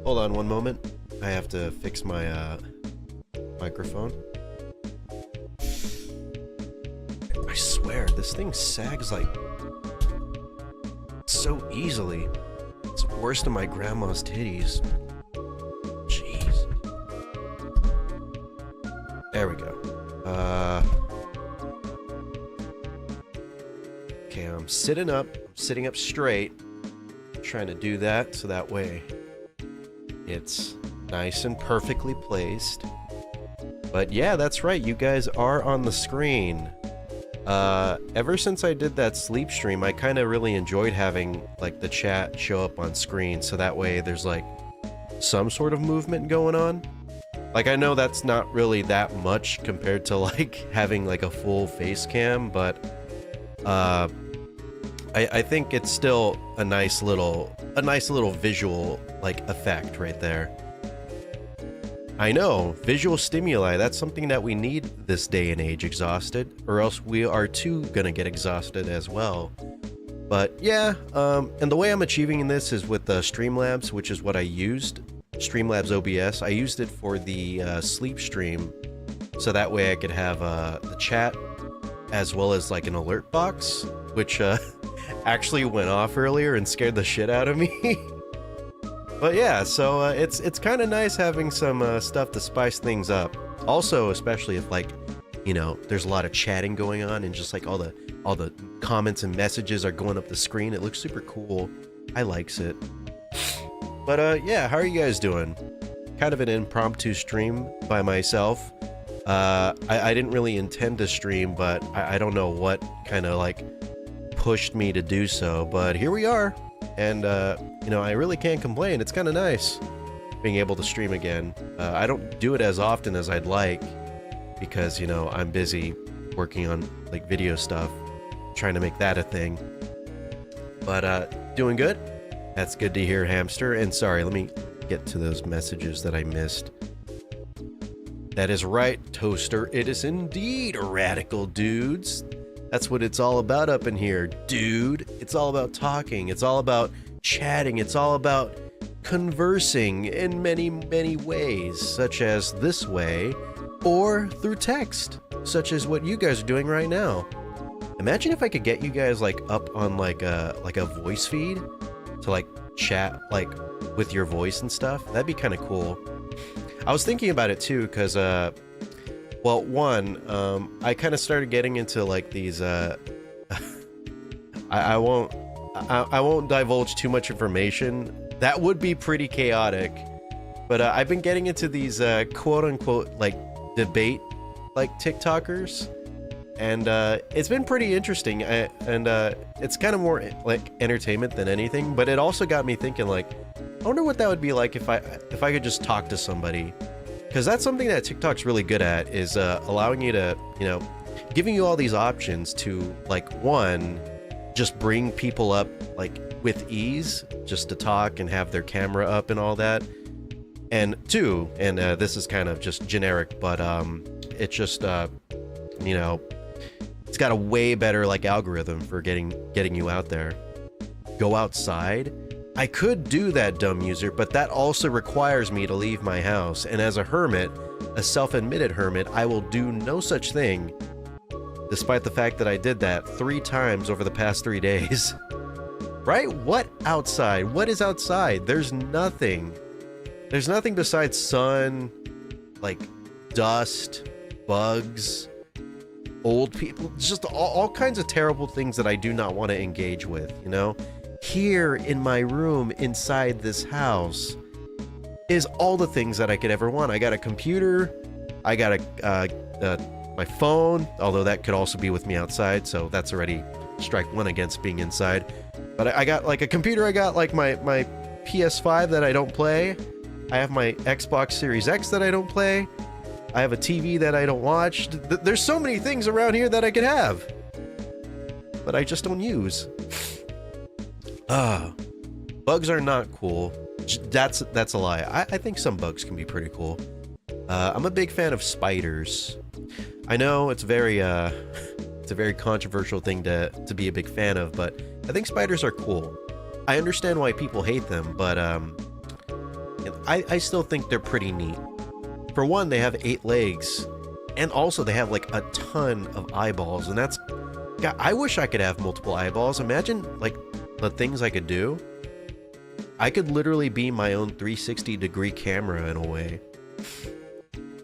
Hold on one moment. I have to fix my microphone. I swear, this thing sags like so easily. It's worse than my grandma's titties. Jeez. There we go. Okay, I'm sitting up straight. Trying to do that so that way it's nice and perfectly placed. But yeah, that's right, you guys are on the screen. Ever since I did that sleep stream, I kind of really enjoyed having like the chat show up on screen, so that way there's like some sort of movement going on. Like, I know that's not really that much compared to like having like a full face cam, but I think it's still a nice little visual like effect right there. I know, visual stimuli, that's something that we need this day and age, exhausted, or else we are too gonna get exhausted as well. But yeah, and the way I'm achieving this is with Streamlabs, which is what I used. Streamlabs OBS. I used it for the sleep stream, so that way I could have the chat as well as like an alert box, which actually went off earlier and scared the shit out of me. But yeah, so it's kind of nice having some stuff to spice things up. Also, especially if like, you know, there's a lot of chatting going on and just like all the comments and messages are going up the screen. It looks super cool. I likes it. But yeah, how are you guys doing? Kind of an impromptu stream by myself. I didn't really intend to stream, but I don't know what kind of like pushed me to do so, but here we are. And you know, I really can't complain. It's kind of nice being able to stream again. I don't do it as often as I'd like because, you know, I'm busy working on like video stuff, trying to make that a thing. But doing good. That's good to hear, Hamster. And sorry, let me get to those messages that I missed. That is right, Toaster. It is indeed radical dudes. That's what it's all about up in here, dude. It's all about talking. It's all about chatting. It's all about conversing in many, many ways, such as this way, or through text, such as what you guys are doing right now. Imagine if I could get you guys like up on like a voice feed to like chat like with your voice and stuff. That'd be kind of cool. I was thinking about it too, because well, one, I kind of started getting into like these I won't divulge too much information. That would be pretty chaotic. But I've been getting into these quote-unquote like debate like TikTokers, and it's been pretty interesting. And it's kind of more like entertainment than anything, but it also got me thinking, like, I wonder what that would be like if I could just talk to somebody. Because that's something that TikTok's really good at, is allowing you to, you know, giving you all these options to, like, one, just bring people up, like, with ease, just to talk and have their camera up and all that. And two, and this is kind of just generic, but it's just, you know, it's got a way better, like, algorithm for getting you out there. Go outside. I could do that, dumb user, but that also requires me to leave my house, and as a hermit, a self-admitted hermit, I will do no such thing, despite the fact that I did that 3 times over the past 3 days. Right? What outside? What is outside? There's nothing. There's nothing besides sun, like dust, bugs, old people, just all kinds of terrible things that I do not want to engage with, you know? Here in my room inside this house is all the things that I could ever want. I got a computer, I got my phone, although that could also be with me outside, so that's already strike one against being inside. But I got like a computer, I got like my PS5 that I don't play, I have my Xbox Series X that I don't play, I have a TV that I don't watch. There's so many things around here that I could have, but I just don't use. Bugs are not cool. That's a lie. I think some bugs can be pretty cool. I'm a big fan of spiders. I know it's a very controversial thing to be a big fan of, but I think spiders are cool. I understand why people hate them, but I still think they're pretty neat. For one, they have 8 legs, and also they have like a ton of eyeballs, and that's... God, I wish I could have multiple eyeballs. Imagine like the things I could do. I could literally be my own 360-degree camera in a way.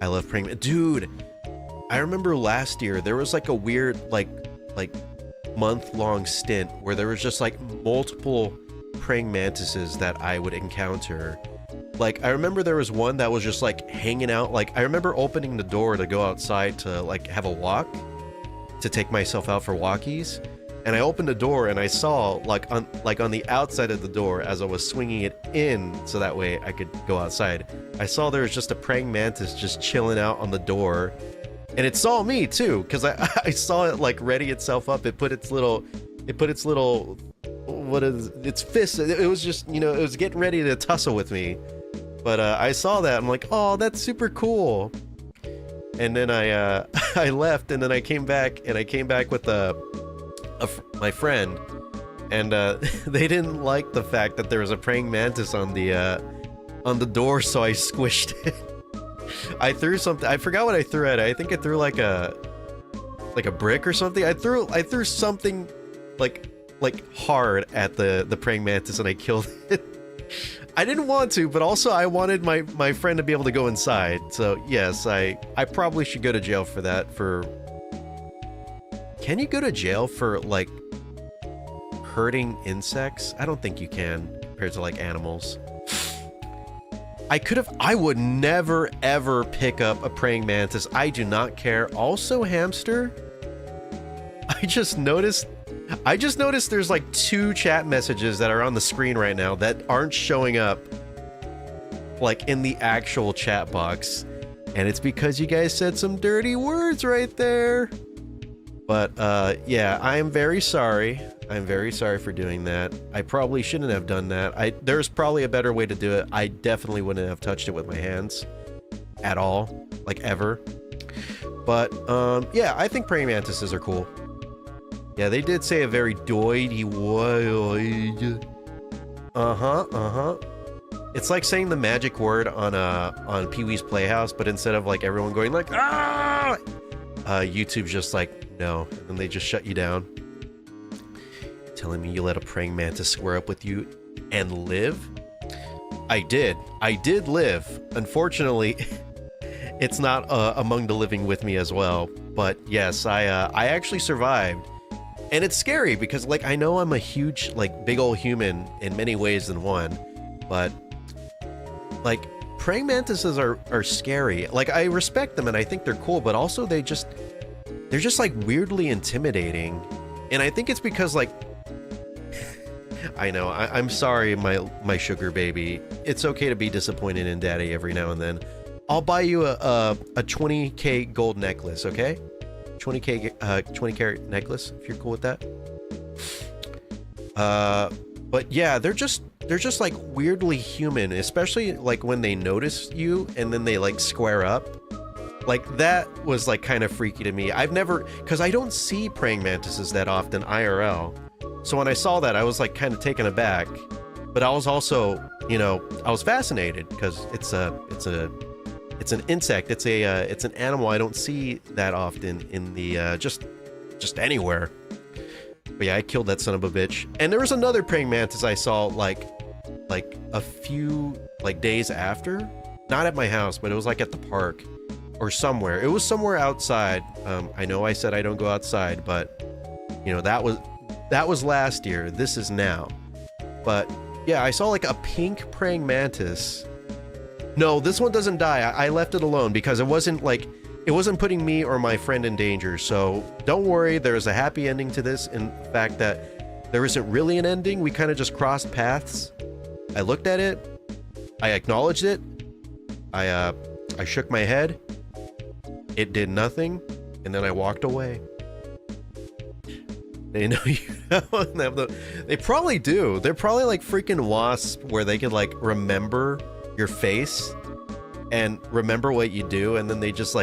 I love praying... Dude, I remember last year there was like a weird like month-long stint where there was just like multiple praying mantises that I would encounter. Like, I remember there was one that was just like hanging out. Like, I remember opening the door to go outside to like have a walk, to take myself out for walkies, and I opened the door and I saw like on the outside of the door, as I was swinging it in so that way I could go outside, I saw there was just a praying mantis just chilling out on the door, and it saw me too, because I saw it like ready itself up. It put its little what is its fist, it was just, you know, it was getting ready to tussle with me. But I saw that, I'm like, oh, that's super cool. And then I I left, and then I came back with my friend, and they didn't like the fact that there was a praying mantis on the door, so I squished it. I threw something. I forgot what I threw at it. I think I threw like a brick or something. I threw something like hard at the praying mantis, and I killed it. I didn't want to, but also I wanted my friend to be able to go inside. So yes, I probably should go to jail for that. Can you go to jail for like hurting insects? I don't think you can compared to like animals. I would never ever pick up a praying mantis. I do not care. Also, hamster. I just noticed there's like 2 chat messages that are on the screen right now that aren't showing up like in the actual chat box, and it's because you guys said some dirty words right there. But yeah, I am very sorry. I'm very sorry for doing that. I probably shouldn't have done that. There's probably a better way to do it. I definitely wouldn't have touched it with my hands at all, like ever. But yeah, I think praying mantises are cool. Yeah, they did say a very doidy word. It's like saying the magic word on Pee-wee's Playhouse, but instead of like everyone going like ah, YouTube's just like no, and then they just shut you down. Telling me you let a praying mantis square up with you and live? I did live. Unfortunately, it's not among the living with me as well. But yes, I actually survived. And it's scary because like I know I'm a huge like big old human in many ways than one, but like praying mantises are scary. Like I respect them and I think they're cool, but also they're just like weirdly intimidating. And I think it's because like I know I'm sorry, my sugar baby. It's okay to be disappointed in daddy every now and then. I'll buy you a 20K gold necklace, okay? 20K 20 carat necklace if you're cool with that. But yeah, they're just like weirdly human, especially like when they notice you and then they like square up. Like that was like kind of freaky to me. I've never, because I don't see praying mantises that often IRL. So when I saw that, I was like kind of taken aback, but I was also, you know, I was fascinated because it's an insect. It's an animal I don't see that often in the just anywhere. But yeah, I killed that son of a bitch. And there was another praying mantis I saw like a few like days after, not at my house, but it was like at the park or somewhere. It was somewhere outside. I know I said I don't go outside, but you know, that was last year. This is now. But yeah, I saw like a pink praying mantis. No, this one doesn't die. I left it alone because it wasn't putting me or my friend in danger. So don't worry, there's a happy ending to this. In fact that there isn't really an ending. We kind of just crossed paths. I looked at it. I acknowledged it. I shook my head. It did nothing. And then I walked away. They know you know. They probably do. They're probably like freaking wasps where they could like remember your face and remember what you do, and then they just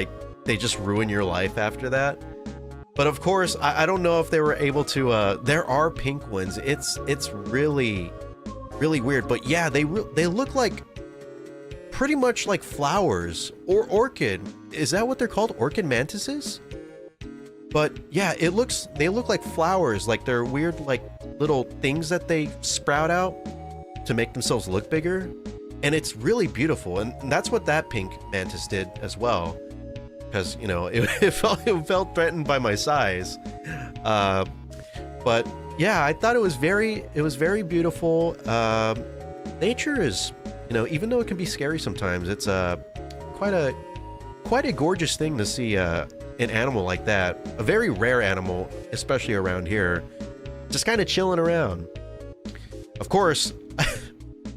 ruin your life after that. But of course, I don't know if they were able to. There are pink ones. It's really weird. But yeah, they look like pretty much like flowers or orchid. Is that what they're called? Orchid mantises? But yeah, they look like flowers, like they're weird, like little things that they sprout out to make themselves look bigger. And it's really beautiful. And that's what that pink mantis did as well. Because, you know, it felt threatened by my size. But yeah, I thought it was very beautiful. Nature is, you know, even though it can be scary sometimes, it's quite a gorgeous thing to see an animal like that, a very rare animal, especially around here, just kind of chilling around. Of course,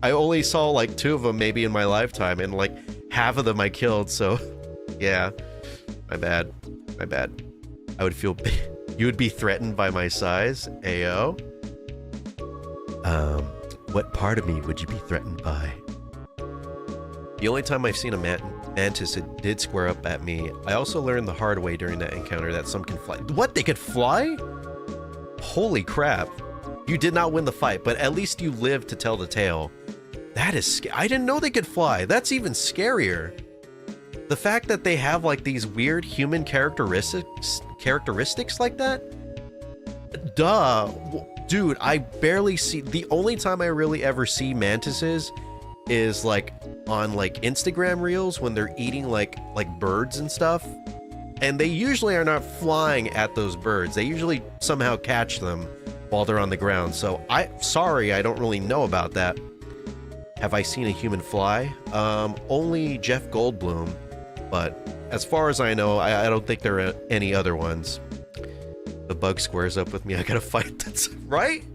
I only saw like 2 of them maybe in my lifetime, and like half of them I killed, so yeah, my bad. I would feel you would be threatened by my size, Ayo. What part of me would you be threatened by? The only time I've seen a mantis, it did square up at me. I also learned the hard way during that encounter that some can fly. What? They could fly? Holy crap. You did not win the fight, but at least you lived to tell the tale. That is I didn't know they could fly. That's even scarier. The fact that they have like these weird human characteristics like that? Duh. Dude, I barely see... The only time I really ever see mantises is like on like Instagram reels when they're eating like birds and stuff, and they usually are not flying at those birds. They usually somehow catch them while they're on the ground. So sorry, I don't really know about that. Have I seen a human fly? Only Jeff Goldblum, but as far as I know, I don't think there are any other ones. The bug squares up with me, I gotta fight. That's right.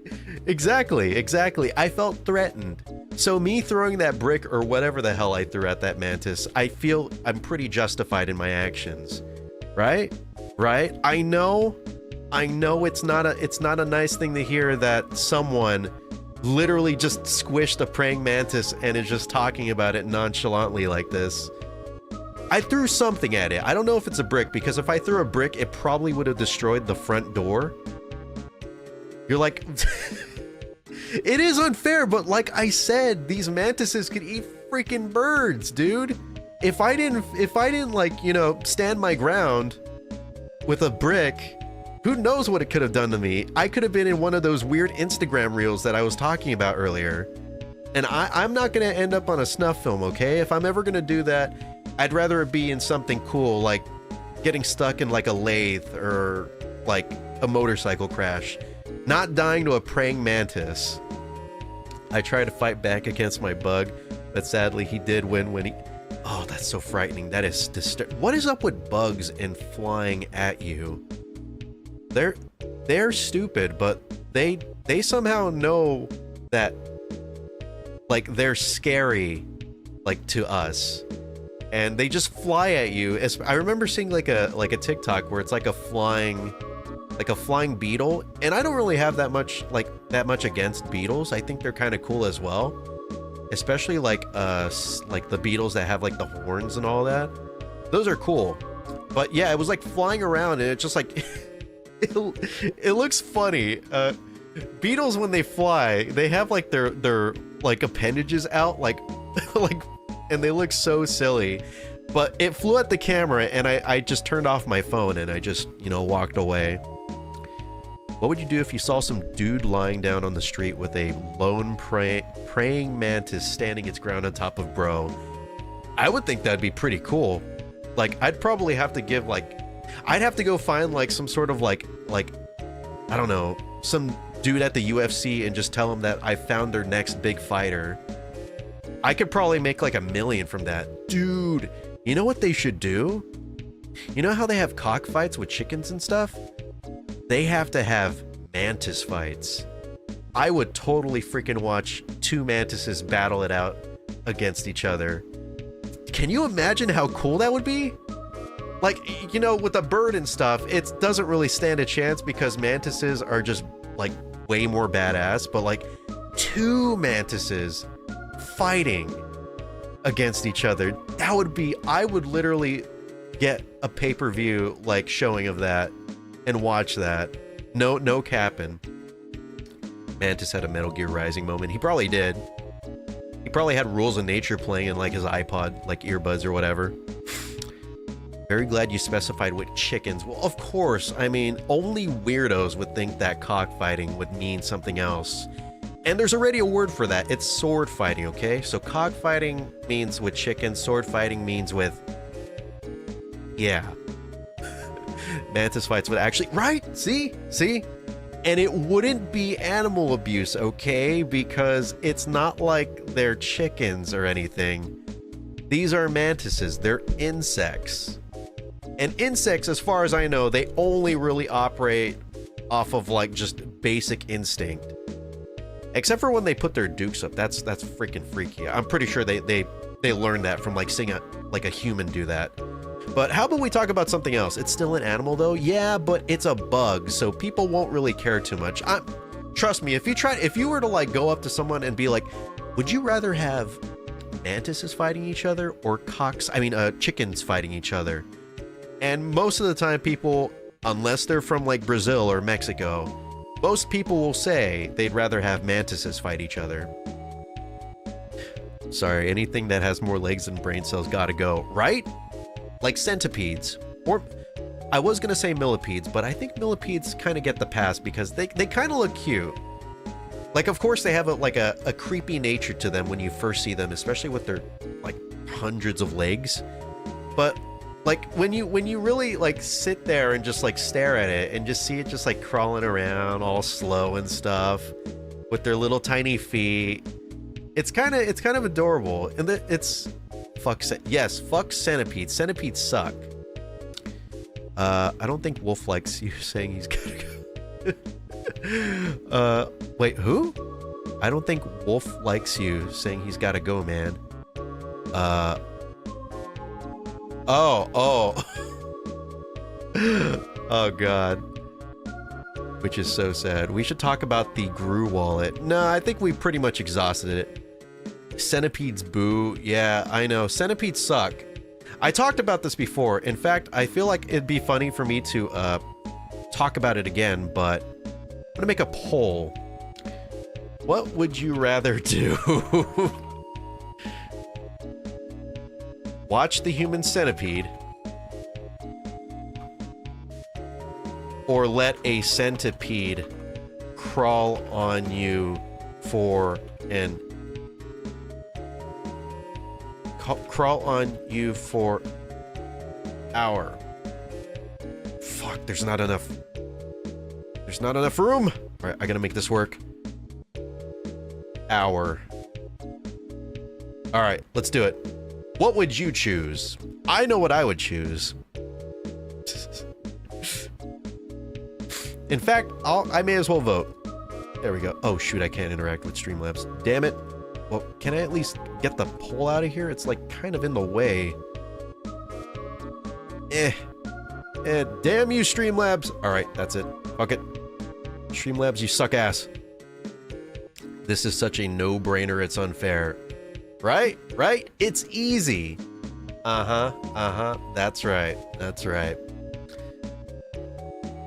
Exactly. I felt threatened. So me throwing that brick or whatever the hell I threw at that mantis, I feel I'm pretty justified in my actions. Right? I know it's not a nice thing to hear that someone literally just squished a praying mantis and is just talking about it nonchalantly like this. I threw something at it. I don't know if it's a brick, because if I threw a brick, it probably would have destroyed the front door. You're like... It is unfair, but like I said, these mantises could eat freaking birds, dude. If I didn't like, you know, stand my ground with a brick, who knows what it could have done to me. I could have been in one of those weird Instagram reels that I was talking about earlier. And I'm not going to end up on a snuff film, okay? If I'm ever going to do that, I'd rather it be in something cool, like getting stuck in like a lathe or like a motorcycle crash. Not dying to a praying mantis. I tried to fight back against my bug, but sadly he did win when he... Oh, that's so frightening. That is what is up with bugs and flying at you? They're stupid, but they somehow know that like they're scary like to us. And they just fly at you. I remember seeing like a TikTok where it's like a flying beetle, and I don't really have that much against beetles. I think they're kind of cool as well, especially like the beetles that have like the horns and all that. Those are cool. But yeah, it was like flying around, and it's just like it looks funny. Beetles, when they fly, they have like their like appendages out, like and they look so silly. But it flew at the camera, and I just turned off my phone and I just, you know, walked away. What would you do if you saw some dude lying down on the street with a lone praying mantis standing its ground on top of bro? I would think that'd be pretty cool. Like, I'd probably have to give like... I'd have to go find like some sort of like I don't know, some dude at the UFC and just tell him that I found their next big fighter. I could probably make like $1 million from that. Dude, you know what they should do? You know how they have cockfights with chickens and stuff? They have to have mantis fights. I would totally freaking watch 2 mantises battle it out against each other. Can you imagine how cool that would be? Like, you know, with a bird and stuff, it doesn't really stand a chance because mantises are just like way more badass, but like 2 mantises fighting against each other, that would be... I would literally get a pay-per-view like showing of that and watch that. No capping. Mantis had a Metal Gear Rising moment. He probably did. probably had Rules of Nature playing in like his iPod, like earbuds or whatever. Very glad you specified with chickens. Well, of course. I mean, only weirdos would think that cockfighting would mean something else. And there's already a word for that. It's sword fighting, okay? So cockfighting means with chickens. Sword fighting means with... yeah. Mantis fights would actually... right? See? See? And it wouldn't be animal abuse, okay? Because it's not like they're chickens or anything. These are mantises. They're insects. And insects, as far as I know, they only really operate off of like just basic instinct. Except for when they put their dukes up. That's freaking freaky. I'm pretty sure they learned that from like seeing a human do that. But how about we talk about something else? It's still an animal though? Yeah, but it's a bug, so people won't really care too much. Trust me, if you were to like go up to someone and be like, would you rather have mantises fighting each other or chickens fighting each other? And most of the time people, unless they're from like Brazil or Mexico, most people will say they'd rather have mantises fight each other. Sorry, anything that has more legs than brain cells gotta go, right? Like centipedes. Or, I was gonna say millipedes, but I think millipedes kind of get the pass because they kind of look cute. Like, of course they have a creepy nature to them when you first see them, especially with their like hundreds of legs. But like when you really like sit there and just like stare at it and just see it just like crawling around all slow and stuff with their little tiny feet, it's kind of adorable. And fuck centipedes. Centipedes suck. I don't think Wolf likes you saying he's gotta go. Wait, who? I don't think Wolf likes you saying he's gotta go, man. Oh god. Which is so sad. We should talk about the Gru wallet. No, I think we pretty much exhausted it. Centipedes boo. Yeah, I know. Centipedes suck. I talked about this before. In fact, I feel like it'd be funny for me to talk about it again, but I'm gonna make a poll. What would you rather do? Watch the human centipede or let a centipede crawl on you for an hour. Fuck, there's not enough room. All right, I gotta make this work. Hour. All right, let's do it. What would you choose? I know what I would choose. In fact, I may as well vote. There we go. Oh shoot, I can't interact with Streamlabs. Damn it. Well, can I at least get the poll out of here? It's like kind of in the way. Damn you, Streamlabs. All right, that's it. Fuck it. Streamlabs, you suck ass. This is such a no-brainer, it's unfair. Right? Right? It's easy. That's right. That's right.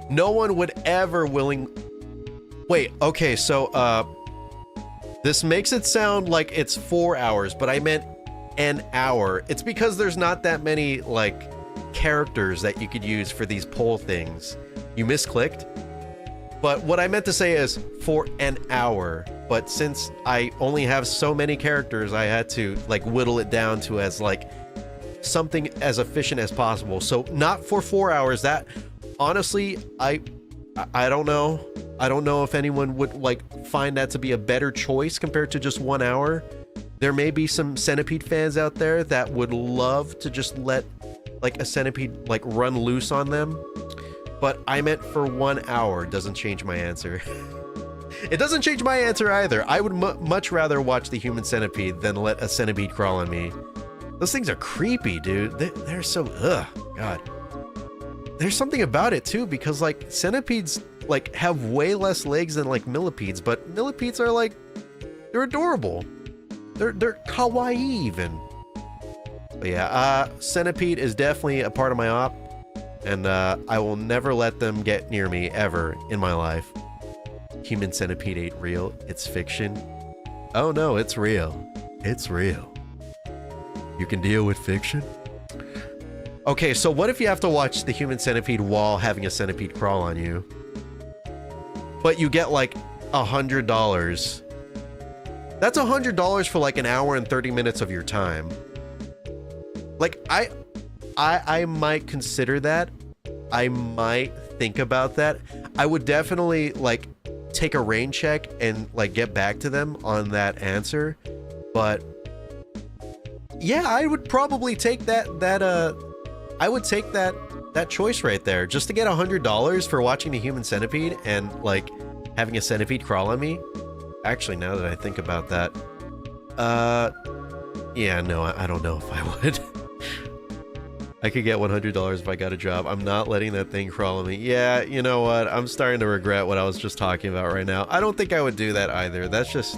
No one would ever Wait, okay, so, this makes it sound like it's 4 hours, but I meant an hour. It's because there's not that many, like, characters that you could use for these poll things. You misclicked. But what I meant to say is for an hour. But since I only have so many characters, I had to like whittle it down to as like something as efficient as possible. So not for 4 hours. That honestly, I don't know. I don't know if anyone would like find that to be a better choice compared to just 1 hour. There may be some centipede fans out there that would love to just let like a centipede like run loose on them. But I meant for 1 hour. Doesn't change my answer. It doesn't change my answer either. I would much rather watch the human centipede than let a centipede crawl on me. Those things are creepy, dude. They're so, ugh, God. There's something about it too, because like centipedes like have way less legs than like millipedes, but millipedes are like, they're adorable. They're kawaii even. But yeah, centipede is definitely a part of my op. And I will never let them get near me ever in my life. Human centipede ain't real. It's fiction. Oh no, it's real. It's real. You can deal with fiction? Okay, so what if you have to watch the human centipede while having a centipede crawl on you? But you get like $100. That's $100 for like an hour and 30 minutes of your time. Like, I might consider that. I might think about that. I would definitely like take a rain check and like get back to them on that answer. But yeah, I would probably take that choice right there, just to get $100 for watching the human centipede and like having a centipede crawl on me. Actually, now that I think about that, yeah, no, I don't know if I would. I could get $100 if I got a job. I'm not letting that thing crawl on me. Yeah, you know what? I'm starting to regret what I was just talking about right now. I don't think I would do that either. That's just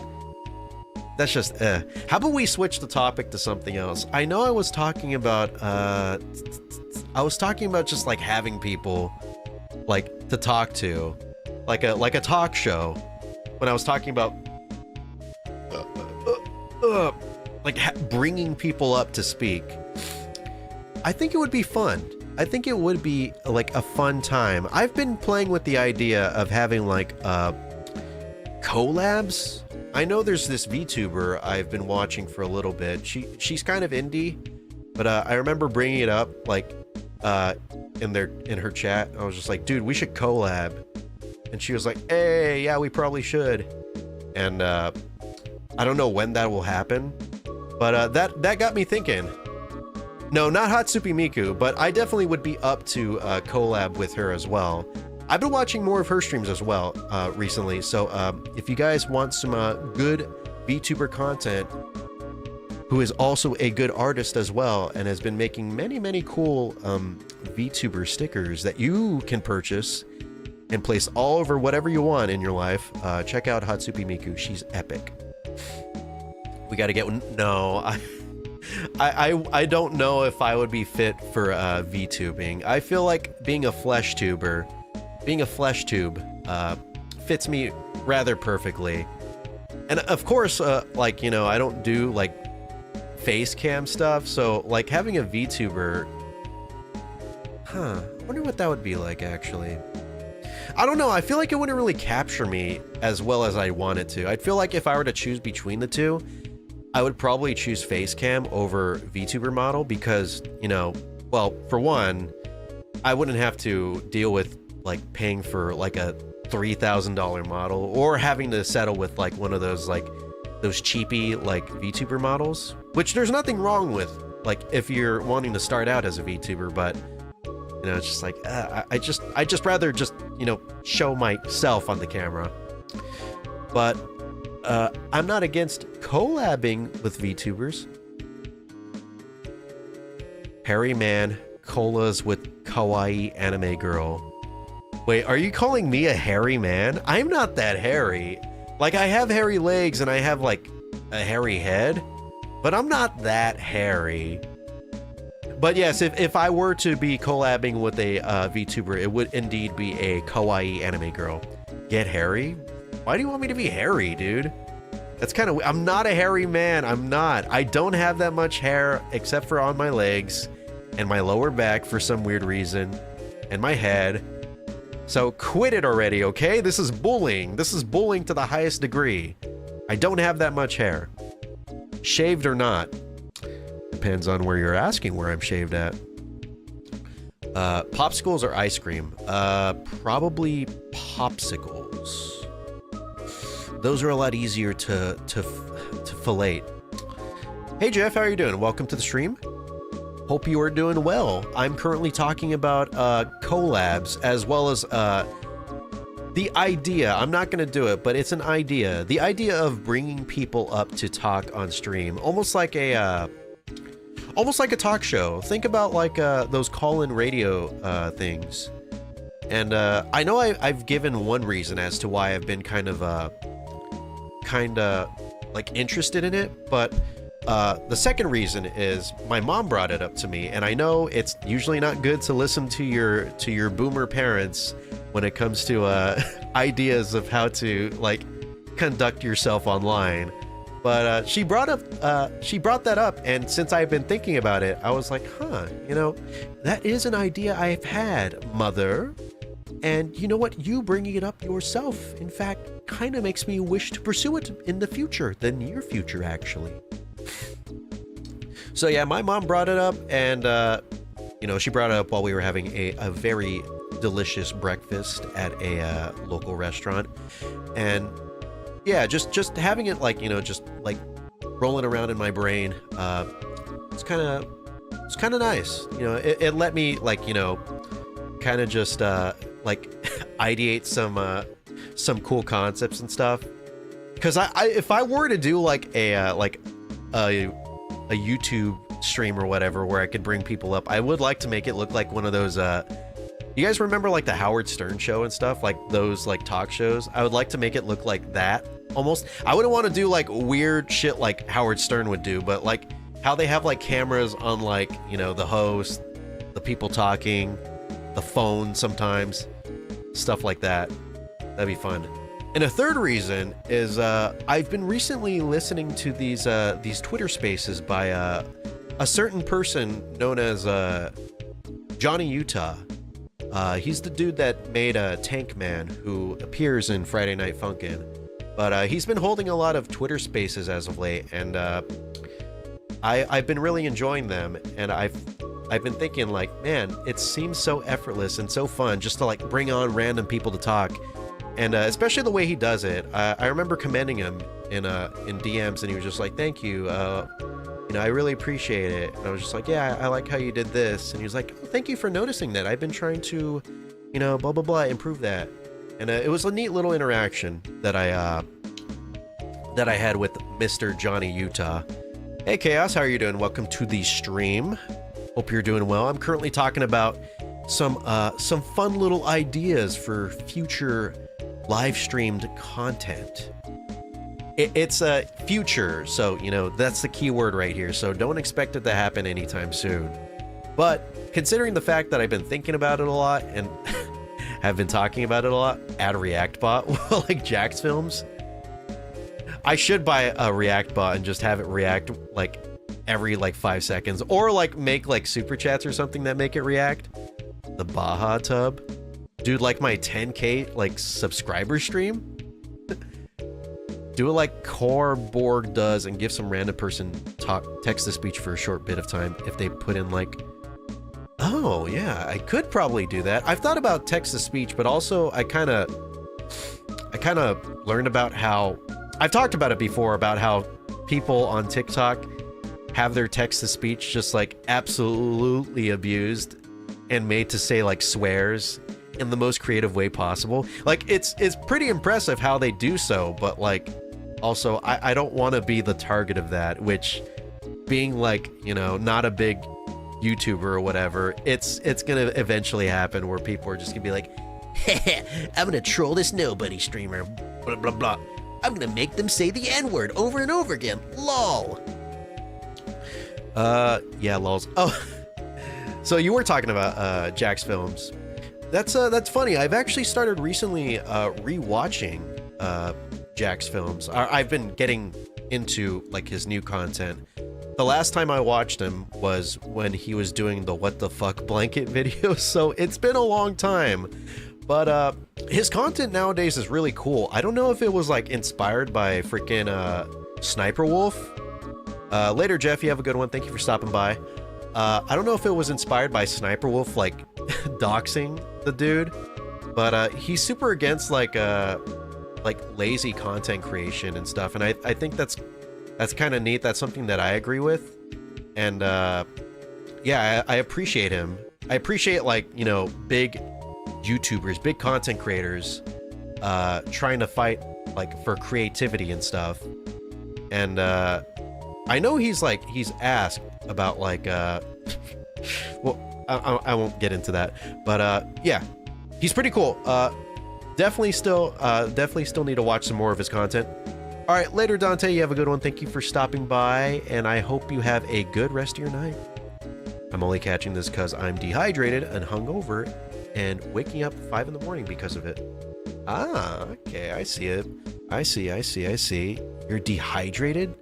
How about we switch the topic to something else? I know I was talking about just like having people like to talk to, like a talk show. When I was talking about bringing people up to speak. I think it would be fun. I think it would be like a fun time. I've been playing with the idea of having like collabs. I know there's this VTuber I've been watching for a little bit. She's kind of indie, but I remember bringing it up like in her chat. I was just like, dude, we should collab. And she was like, hey, yeah, we probably should. And I don't know when that will happen, but that got me thinking. No, not Hatsupi Miku, but I definitely would be up to collab with her as well. I've been watching more of her streams as well recently, so if you guys want some good VTuber content, who is also a good artist as well, and has been making many cool VTuber stickers that you can purchase and place all over whatever you want in your life, check out Hatsupi Miku. She's epic. We gotta get one. No, I don't know if I would be fit for VTubing. I feel like being a flesh tube fits me rather perfectly. And of course, like, you know, I don't do like face cam stuff, so like having a VTuber, I wonder what that would be like actually. I don't know, I feel like it wouldn't really capture me as well as I want it to. I'd feel like if I were to choose between the two, I would probably choose Facecam over VTuber model because, you know, well, for one, I wouldn't have to deal with like paying for like a $3,000 model or having to settle with like one of those like those cheapy like VTuber models, which there's nothing wrong with, like if you're wanting to start out as a VTuber, but you know, it's just like I just rather just, you know, show myself on the camera. But I'm not against collabing with VTubers. Hairy man colas with kawaii anime girl. Wait, are you calling me a hairy man? I'm not that hairy. Like, I have hairy legs and I have like a hairy head, but I'm not that hairy. But yes, if I were to be collabing with a VTuber, it would indeed be a kawaii anime girl. Get hairy? Why do you want me to be hairy, dude? That's kind of... I'm not a hairy man. I'm not. I don't have that much hair except for on my legs and my lower back for some weird reason and my head. So quit it already, okay? This is bullying. This is bullying to the highest degree. I don't have that much hair. Shaved or not. Depends on where you're asking where I'm shaved at. Popsicles or ice cream? Probably popsicles. Those are a lot easier to fillet. Hey Jeff, how are you doing? Welcome to the stream. Hope you are doing well. I'm currently talking about collabs as well as the idea. I'm not going to do it, but it's an idea. The idea of bringing people up to talk on stream, almost like a talk show. Think about like those call-in radio things. And I know I've given one reason as to why I've been kind of like interested in it, but the second reason is my mom brought it up to me, and I know it's usually not good to listen to your boomer parents when it comes to ideas of how to like conduct yourself online, But she brought that up, and since I've been thinking about it, I was like, huh, you know, that is an idea I've had, Mother. And you know what? You bringing it up yourself, in fact, kind of makes me wish to pursue it in the future, the near future, actually. So yeah, my mom brought it up, and you know, she brought it up while we were having a very delicious breakfast at a local restaurant, and yeah, just having it like, you know, just like rolling around in my brain, it's kind of nice, you know. It let me, like, you know, kind of just like ideate some cool concepts and stuff. Because if I were to do like a YouTube stream or whatever where I could bring people up, I would like to make it look like one of those you guys remember like the Howard Stern show and stuff, like those like talk shows? I would like to make it look like that almost. I wouldn't want to do like weird shit like Howard Stern would do, but like how they have like cameras on, like, you know, the host, the people talking, the phone sometimes, stuff like that. That'd be fun. And a third reason is I've been recently listening to these Twitter spaces by a certain person known as Johnny Utah. He's the dude that made Tank Man, who appears in Friday Night Funkin'. But he's been holding a lot of Twitter spaces as of late, and I've been really enjoying them. And I've been thinking, like, man, it seems so effortless and so fun just to like bring on random people to talk. And especially the way he does it. I remember commending him in DMs, and he was just like, thank you. You know, I really appreciate it. And I was just like, yeah, I like how you did this. And he was like, oh, thank you for noticing that. I've been trying to, you know, blah, blah, blah, improve that. And it was a neat little interaction that I had with Mr. Johnny Utah. Hey, Chaos, how are you doing? Welcome to the stream. Hope you're doing well. I'm currently talking about some fun little ideas for future live streamed content. It's a future, so, you know, that's the key word right here. So don't expect it to happen anytime soon. But considering the fact that I've been thinking about it a lot and have been talking about it a lot, add a React bot like Jack's Films. I should buy a React bot and just have it react like every like 5 seconds, or like make like super chats or something that make it react. The Baja Tub, dude, like my 10K like subscriber stream. Do it like Core Borg does and give some random person text to speech for a short bit of time if they put in like, oh yeah, I could probably do that. I've thought about text to speech, but also I kind of learned about how, I've talked about it before, about how people on TikTok have their text to speech just like absolutely abused and made to say like swears in the most creative way possible. Like it's pretty impressive how they do so, but like also I don't want to be the target of that, which, being like, you know, not a big YouTuber or whatever, it's gonna eventually happen where people are just gonna be like, I'm gonna troll this nobody streamer, blah blah blah, I'm gonna make them say the N-word over and over again, lol. Yeah, lols. Oh, so you were talking about Jack's Films. That's funny. I've actually started recently rewatching Jack's Films. I've been getting into like his new content. The last time I watched him was when he was doing the what the fuck blanket video, so it's been a long time. But his content nowadays is really cool. I don't know if it was like inspired by freaking Sniper Wolf. Later, Jeff, you have a good one. Thank you for stopping by. I don't know if it was inspired by Sniper Wolf, like doxing the dude, but he's super against like lazy content creation and stuff, and I think that's kind of neat. That's something that I agree with, and yeah, I appreciate him. I appreciate, like, you know, big YouTubers, big content creators trying to fight like for creativity and stuff. And I know he's asked about like well, I won't get into that, but yeah, he's pretty cool. Definitely still need to watch some more of his content. All right, later, Dante, you have a good one. Thank you for stopping by, and I hope you have a good rest of your night. I'm only catching this because I'm dehydrated and hungover and waking up 5 in the morning because of it. Ah, okay, I see it. I see. You're dehydrated?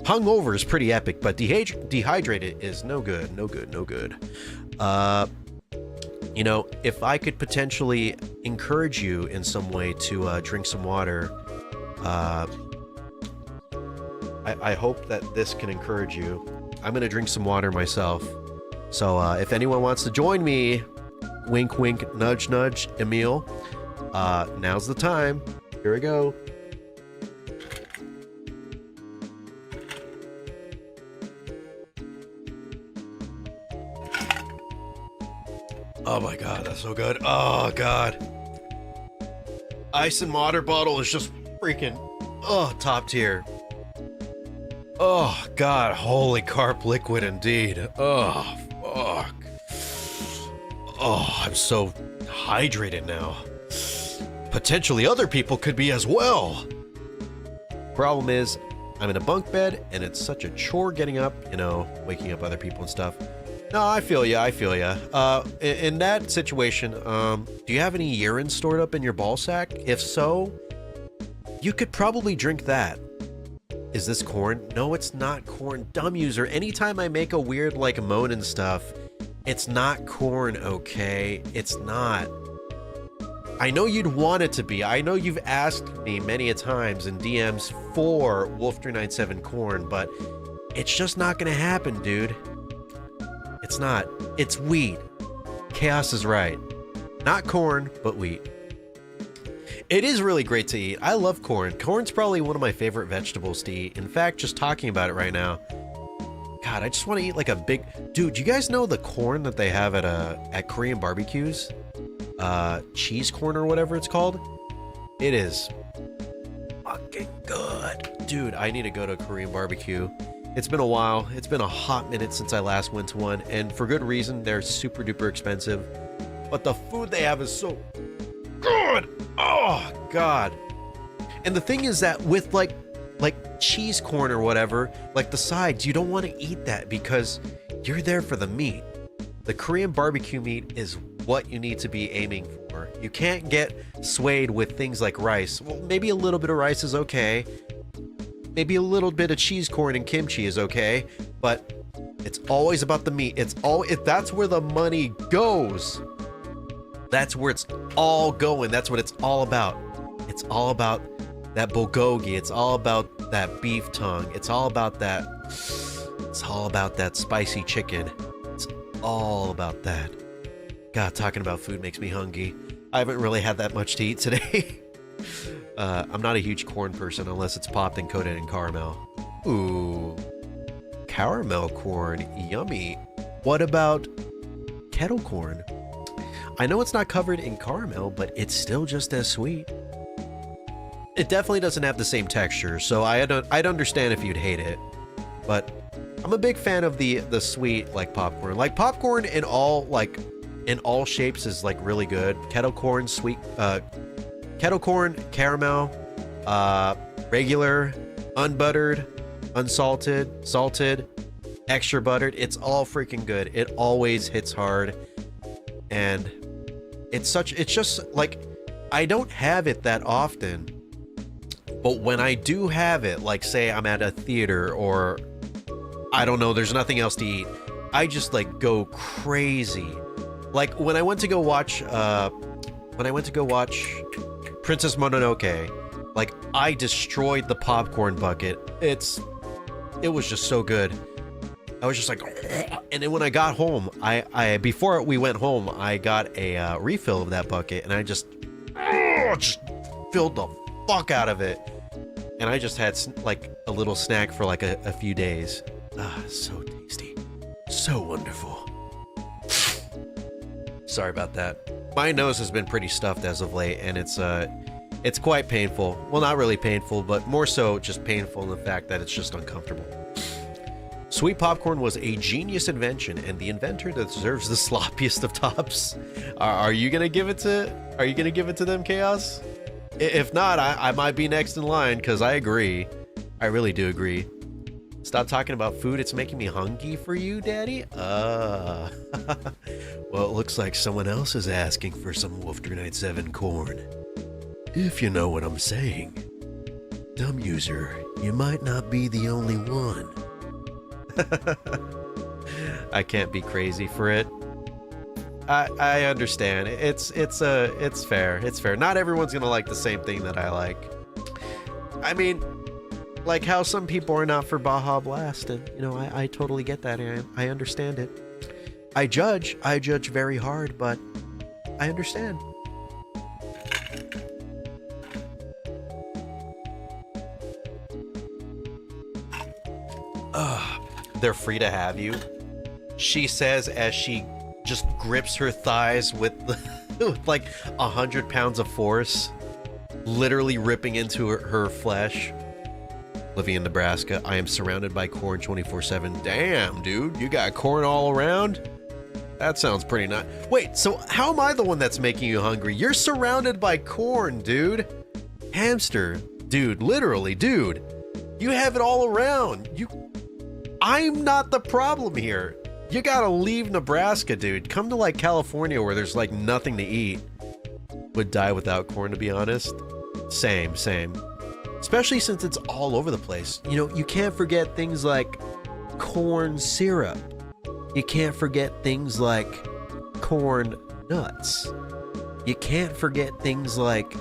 Hungover is pretty epic, but dehydrated is no good. You know, if I could potentially encourage you in some way to drink some water, I hope that this can encourage you. I'm gonna drink some water myself. So if anyone wants to join me, wink, wink, nudge, nudge, Emil, now's the time. Here we go. Oh my god, that's so good. Oh god. Ice and water bottle is just freaking, top tier. Oh god, holy carp liquid indeed. Oh, fuck. Oh, I'm so hydrated now. Potentially other people could be as well. Problem is, I'm in a bunk bed and it's such a chore getting up, you know, waking up other people and stuff. No, I feel ya. In that situation, do you have any urine stored up in your ball sack? If so, you could probably drink that. Is this corn? No, it's not corn. Dumb user. Anytime I make a weird, like, moan and stuff, it's not corn, okay? It's not. I know you'd want it to be. I know you've asked me many a times in DMs for Wolf397 corn, but it's just not gonna happen, dude. It's not. It's wheat. Chaos is right. Not corn, but wheat. It is really great to eat. I love corn. Corn's probably one of my favorite vegetables to eat. In fact, just talking about it right now, God, I just want to eat like a big... Dude, you guys know the corn that they have at Korean barbecues? Cheese corn or whatever it's called? It is fucking good. Dude, I need to go to a Korean barbecue. It's been a while. It's been a hot minute since I last went to one, and for good reason. They're super duper expensive, but the food they have is so good. Oh god. And the thing is that with like cheese corn or whatever, like the sides, you don't want to eat that because you're there for the meat. The Korean barbecue meat is what you need to be aiming for. You can't get swayed with things like rice. Well, maybe a little bit of rice is okay. Maybe a little bit of cheese corn and kimchi is okay, but it's always about the meat. That's where the money goes. That's where it's all going. That's what it's all about. It's all about that bulgogi. It's all about that beef tongue. It's all about that. It's all about that spicy chicken. It's all about that. God, talking about food makes me hungry. I haven't really had that much to eat today. I'm not a huge corn person unless it's popped and coated in caramel. Ooh, caramel corn, yummy. What about kettle corn? I know it's not covered in caramel, but it's still just as sweet. It definitely doesn't have the same texture, so I'd understand if you'd hate it. But I'm a big fan of the sweet, like, popcorn. Like, popcorn in all shapes is like really good. Kettle corn, sweet, kettle corn, caramel, regular, unbuttered, unsalted, salted, extra buttered. It's all freaking good. It always hits hard. And it's just like, I don't have it that often, but when I do have it, like say I'm at a theater or I don't know, there's nothing else to eat, I just like go crazy. Like when I went to go watch Princess Mononoke, like I destroyed the popcorn bucket. It was just so good. I was just like, and then when I got home, I before we went home, I got a refill of that bucket, and I just filled the fuck out of it, and I just had like a little snack for like a few days. Ah, so tasty, so wonderful. Sorry about that. My nose has been pretty stuffed as of late, and it's quite painful. Well, not really painful, but more so just painful in the fact that it's just uncomfortable. Sweet popcorn was a genius invention, and the inventor deserves the sloppiest of tops. Are you gonna give it to them, Chaos? If not, I might be next in line, because I agree. I really do agree. Stop talking about food. It's making me hungry for you, Daddy. Well, it looks like someone else is asking for some Wolf397 corn. If you know what I'm saying. Dumb user, you might not be the only one. I can't be crazy for it. I understand. It's fair. It's fair. Not everyone's gonna like the same thing that I like. I mean, like how some people are not for Baja Blast, and you know, I totally get that, and I understand it. I judge very hard, but I understand. They're free to have you, she says as she just grips her thighs with like 100 pounds of force, literally ripping into her flesh. Living in Nebraska, I am surrounded by corn 24/7. Damn, dude, you got corn all around? That sounds pretty nice. Wait, so how am I the one that's making you hungry? You're surrounded by corn, dude. Hamster, dude, literally, dude. You have it all around. I'm not the problem here. You gotta leave Nebraska, dude. Come to like California where there's like nothing to eat. Would die without corn, to be honest. Same. Especially since it's all over the place. You know, you can't forget things like corn syrup. You can't forget things like corn nuts. You can't forget things like,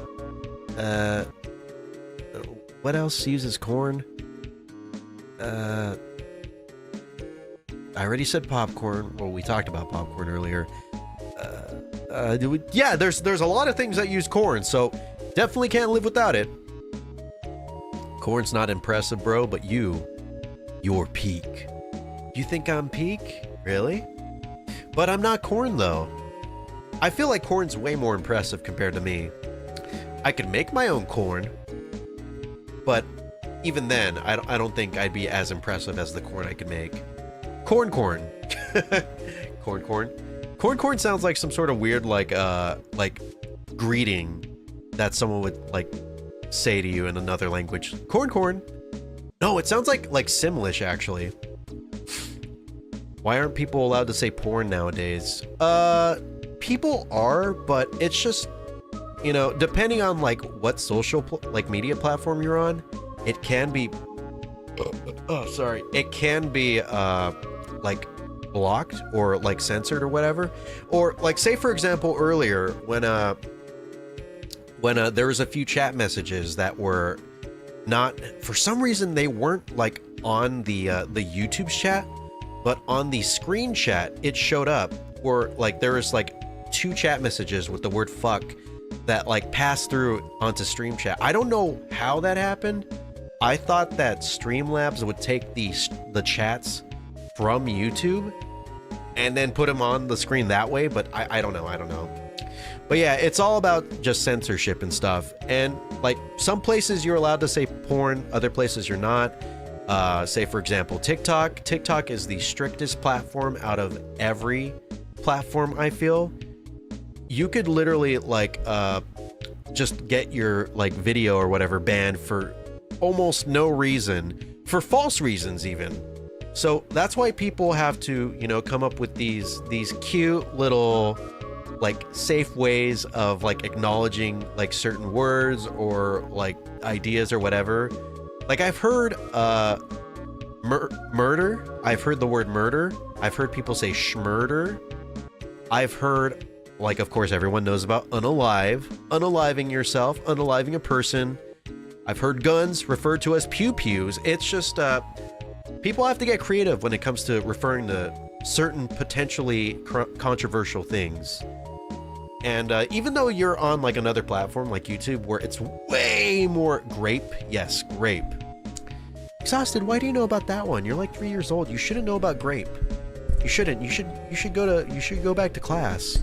what else uses corn? I already said popcorn. Well, we talked about popcorn earlier. Yeah, there's a lot of things that use corn, so definitely can't live without it. Corn's not impressive, bro, but you're peak. You think I'm peak? Really? But I'm not corn, though. I feel like corn's way more impressive compared to me. I could make my own corn, but even then, I don't think I'd be as impressive as the corn I could make. Corn. Corn sounds like some sort of weird, like greeting that someone would, like, say to you in another language. Corn. No, it sounds like Simlish, actually. Why aren't people allowed to say porn nowadays? People are, but it's just, you know, depending on, like, what social, media platform you're on, it can be, it can be, like, blocked or, like, censored or whatever. Or, like, say, for example, earlier, when there was a few chat messages that were not, for some reason, they weren't, like, on the YouTube chat, but on the screen chat, it showed up, or, like, there was, like, 2 chat messages with the word fuck that, like, passed through onto stream chat. I don't know how that happened. I thought that Streamlabs would take the chats from YouTube and then put them on the screen that way, but I don't know. But yeah, it's all about just censorship and stuff. And, like, some places you're allowed to say porn, other places you're not. Say, for example, TikTok. TikTok is the strictest platform out of every platform, I feel. You could literally, like, just get your, like, video or whatever banned for almost no reason, for false reasons even. So that's why people have to, you know, come up with these cute little, like, safe ways of, like, acknowledging, like, certain words or, like, ideas or whatever. Like, I've heard murder. I've heard the word murder. I've heard people say schmurder. I've heard, like, of course, everyone knows about unaliving yourself, unaliving a person. I've heard guns referred to as pew-pews. It's just, people have to get creative when it comes to referring to certain potentially controversial things. And even though you're on, like, another platform like YouTube where it's way more grape, yes, grape. Exhausted, why do you know about that one? You're like 3 years old. You shouldn't know about grape. You shouldn't. You should go back to class.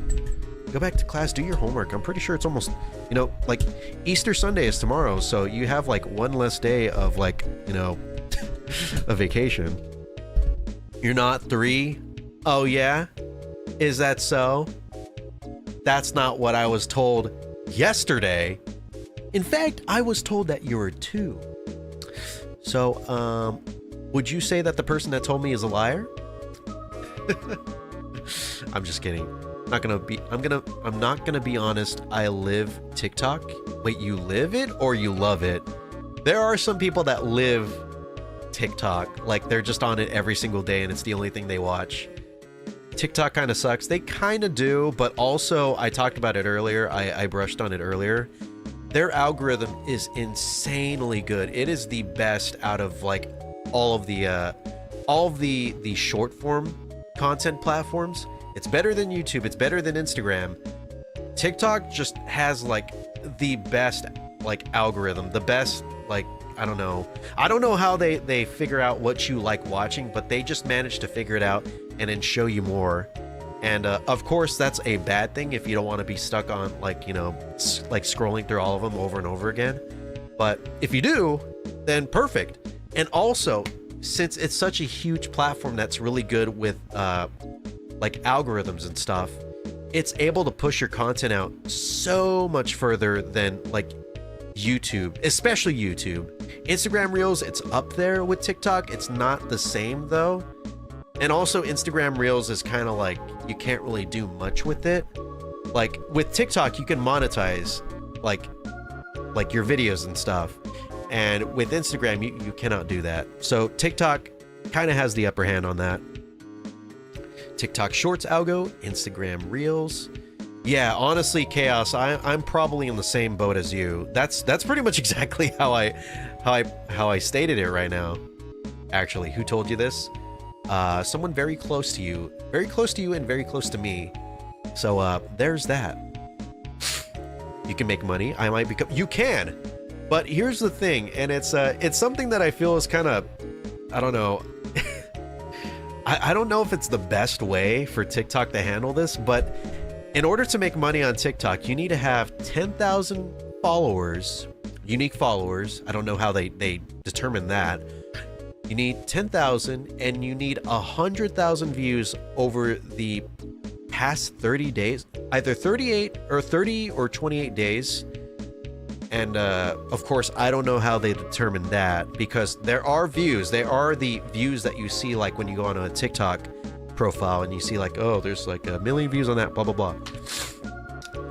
Go back to class, do your homework. I'm pretty sure it's almost, you know, like, Easter Sunday is tomorrow, so you have, like, one less day of, like, you know, a vacation. You're not 3? Oh yeah? Is that so? That's not what I was told yesterday. In fact, I was told that you were 2. So, would you say that the person that told me is a liar? I'm just kidding. I'm not gonna be honest. I live TikTok. Wait, you live it or you love it? There are some people that live TikTok, like they're just on it every single day and it's the only thing they watch. TikTok kind of sucks. They kind of do, but also I talked about it earlier. I brushed on it earlier. Their algorithm is insanely good. It is the best out of like all of the short form content platforms. It's better than YouTube. It's better than Instagram. TikTok just has like the best like algorithm, the best like, I don't know how they figure out what you like watching, but they just manage to figure it out and then show you more. And of course that's a bad thing if you don't want to be stuck on like, you know, like scrolling through all of them over and over again. But if you do, then perfect. And also, since it's such a huge platform that's really good with like algorithms and stuff, it's able to push your content out so much further than like YouTube, especially YouTube. Instagram Reels, it's up there with TikTok. It's not the same though. And also Instagram Reels is kind of like, you can't really do much with it. Like with TikTok, you can monetize like your videos and stuff. And with Instagram, you cannot do that. So TikTok kind of has the upper hand on that. TikTok Shorts algo, Instagram Reels. Yeah, honestly, Chaos, I'm probably in the same boat as you. That's pretty much exactly how I stated it right now. Actually, who told you this? Someone very close to you and very close to me. So there's that. You can make money. I might become. You can, but here's the thing, and it's something that I feel is kind of, I don't know. I don't know if it's the best way for TikTok to handle this, but in order to make money on TikTok, you need to have 10,000 followers, unique followers. I don't know how they determine that. You need 10,000 and you need 100,000 views over the past 30 days, either 38 or 30 or 28 days. And of course, I don't know how they determine that, because there are views. They are the views that you see like when you go on a TikTok profile and you see like, oh, there's like 1 million views on that, blah, blah, blah.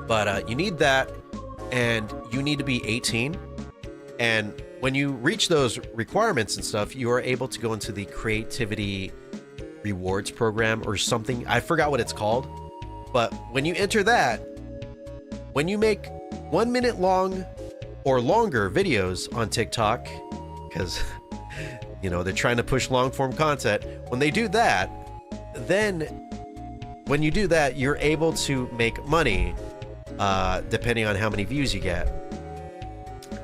But you need that, and you need to be 18. And when you reach those requirements and stuff, you are able to go into the creativity rewards program or something. I forgot what it's called. But when you enter that, when you make 1 minute long or longer videos on TikTok, because, you know, they're trying to push long form content. When they do that, then when you do that, you're able to make money depending on how many views you get.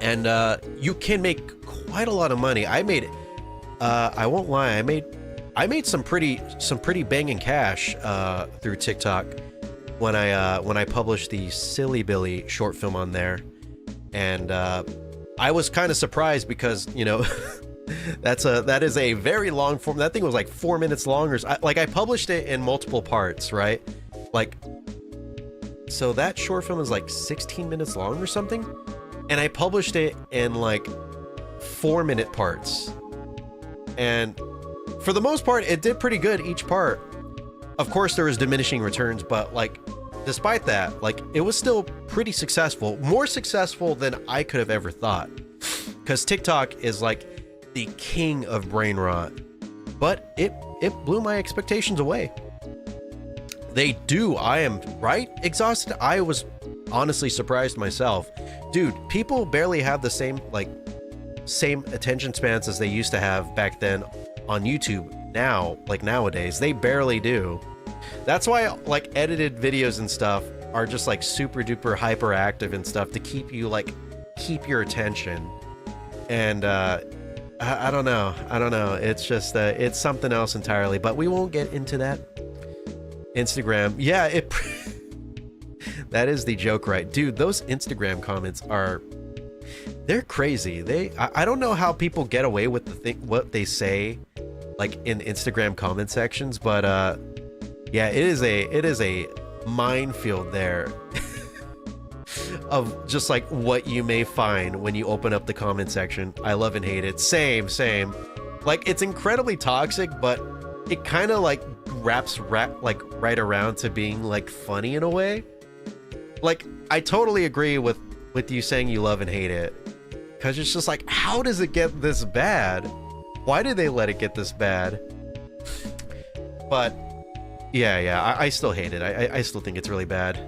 And you can make quite a lot of money. I made, I won't lie, I made some pretty banging cash through TikTok when I published the Silly Billy short film on there. And I was kind of surprised because, you know, that is a very long form. That thing was like 4 minutes long, or like I published it in multiple parts, right? Like, so that short film is like 16 minutes long or something, and I published it in like 4 minute parts, and for the most part it did pretty good each part. Of course there was diminishing returns, but like despite that, like it was still pretty successful, more successful than I could have ever thought, because TikTok is like the king of brain rot, but it blew my expectations away. They do. I am right exhausted. I was honestly surprised myself. Dude, people barely have the same attention spans as they used to have back then on YouTube. Now, like nowadays, they barely do. That's why like edited videos and stuff are just like super duper hyperactive and stuff to keep you like keep your attention. And I don't know. It's just it's something else entirely, but we won't get into that. Instagram, yeah, that is the joke, right? Dude, those Instagram comments they're crazy. I don't know how people get away with what they say like in Instagram comment sections, but yeah, it is a minefield there of just like what you may find when you open up the comment section. I love and hate it. Same. Like, it's incredibly toxic, but it kind of like wraps like right around to being like funny in a way. Like, I totally agree with you saying you love and hate it, because it's just like, how does it get this bad? Why did they let it get this bad? But yeah, I still hate it. I still think it's really bad.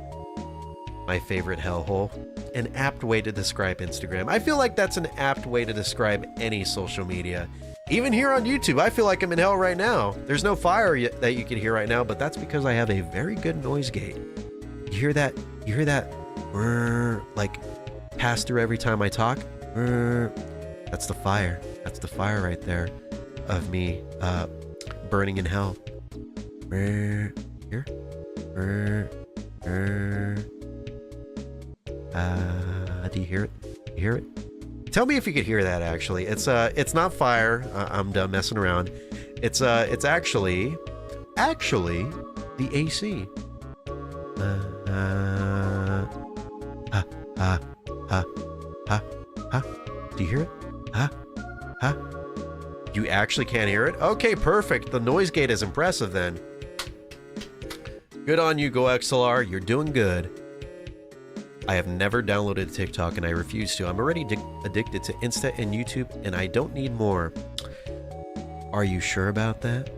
My favorite hellhole. An apt way to describe Instagram. I feel like that's an apt way to describe any social media. Even here on YouTube, I feel like I'm in hell right now. There's no fire that you can hear right now, but that's because I have a very good noise gate. You hear that? You hear that? Like, pass through every time I talk? That's the fire. That's the fire right there of me burning in hell. Here? Do you hear it? You hear it? Tell me if you could hear that. Actually, it's not fire. I'm done messing around. It's actually the AC. Do you hear it? You actually can't hear it? Okay, perfect. The noise gate is impressive then. Good on you, GoXLR. You're doing good. I have never downloaded TikTok and I refuse to. I'm already addicted to Insta and YouTube and I don't need more. Are you sure about that?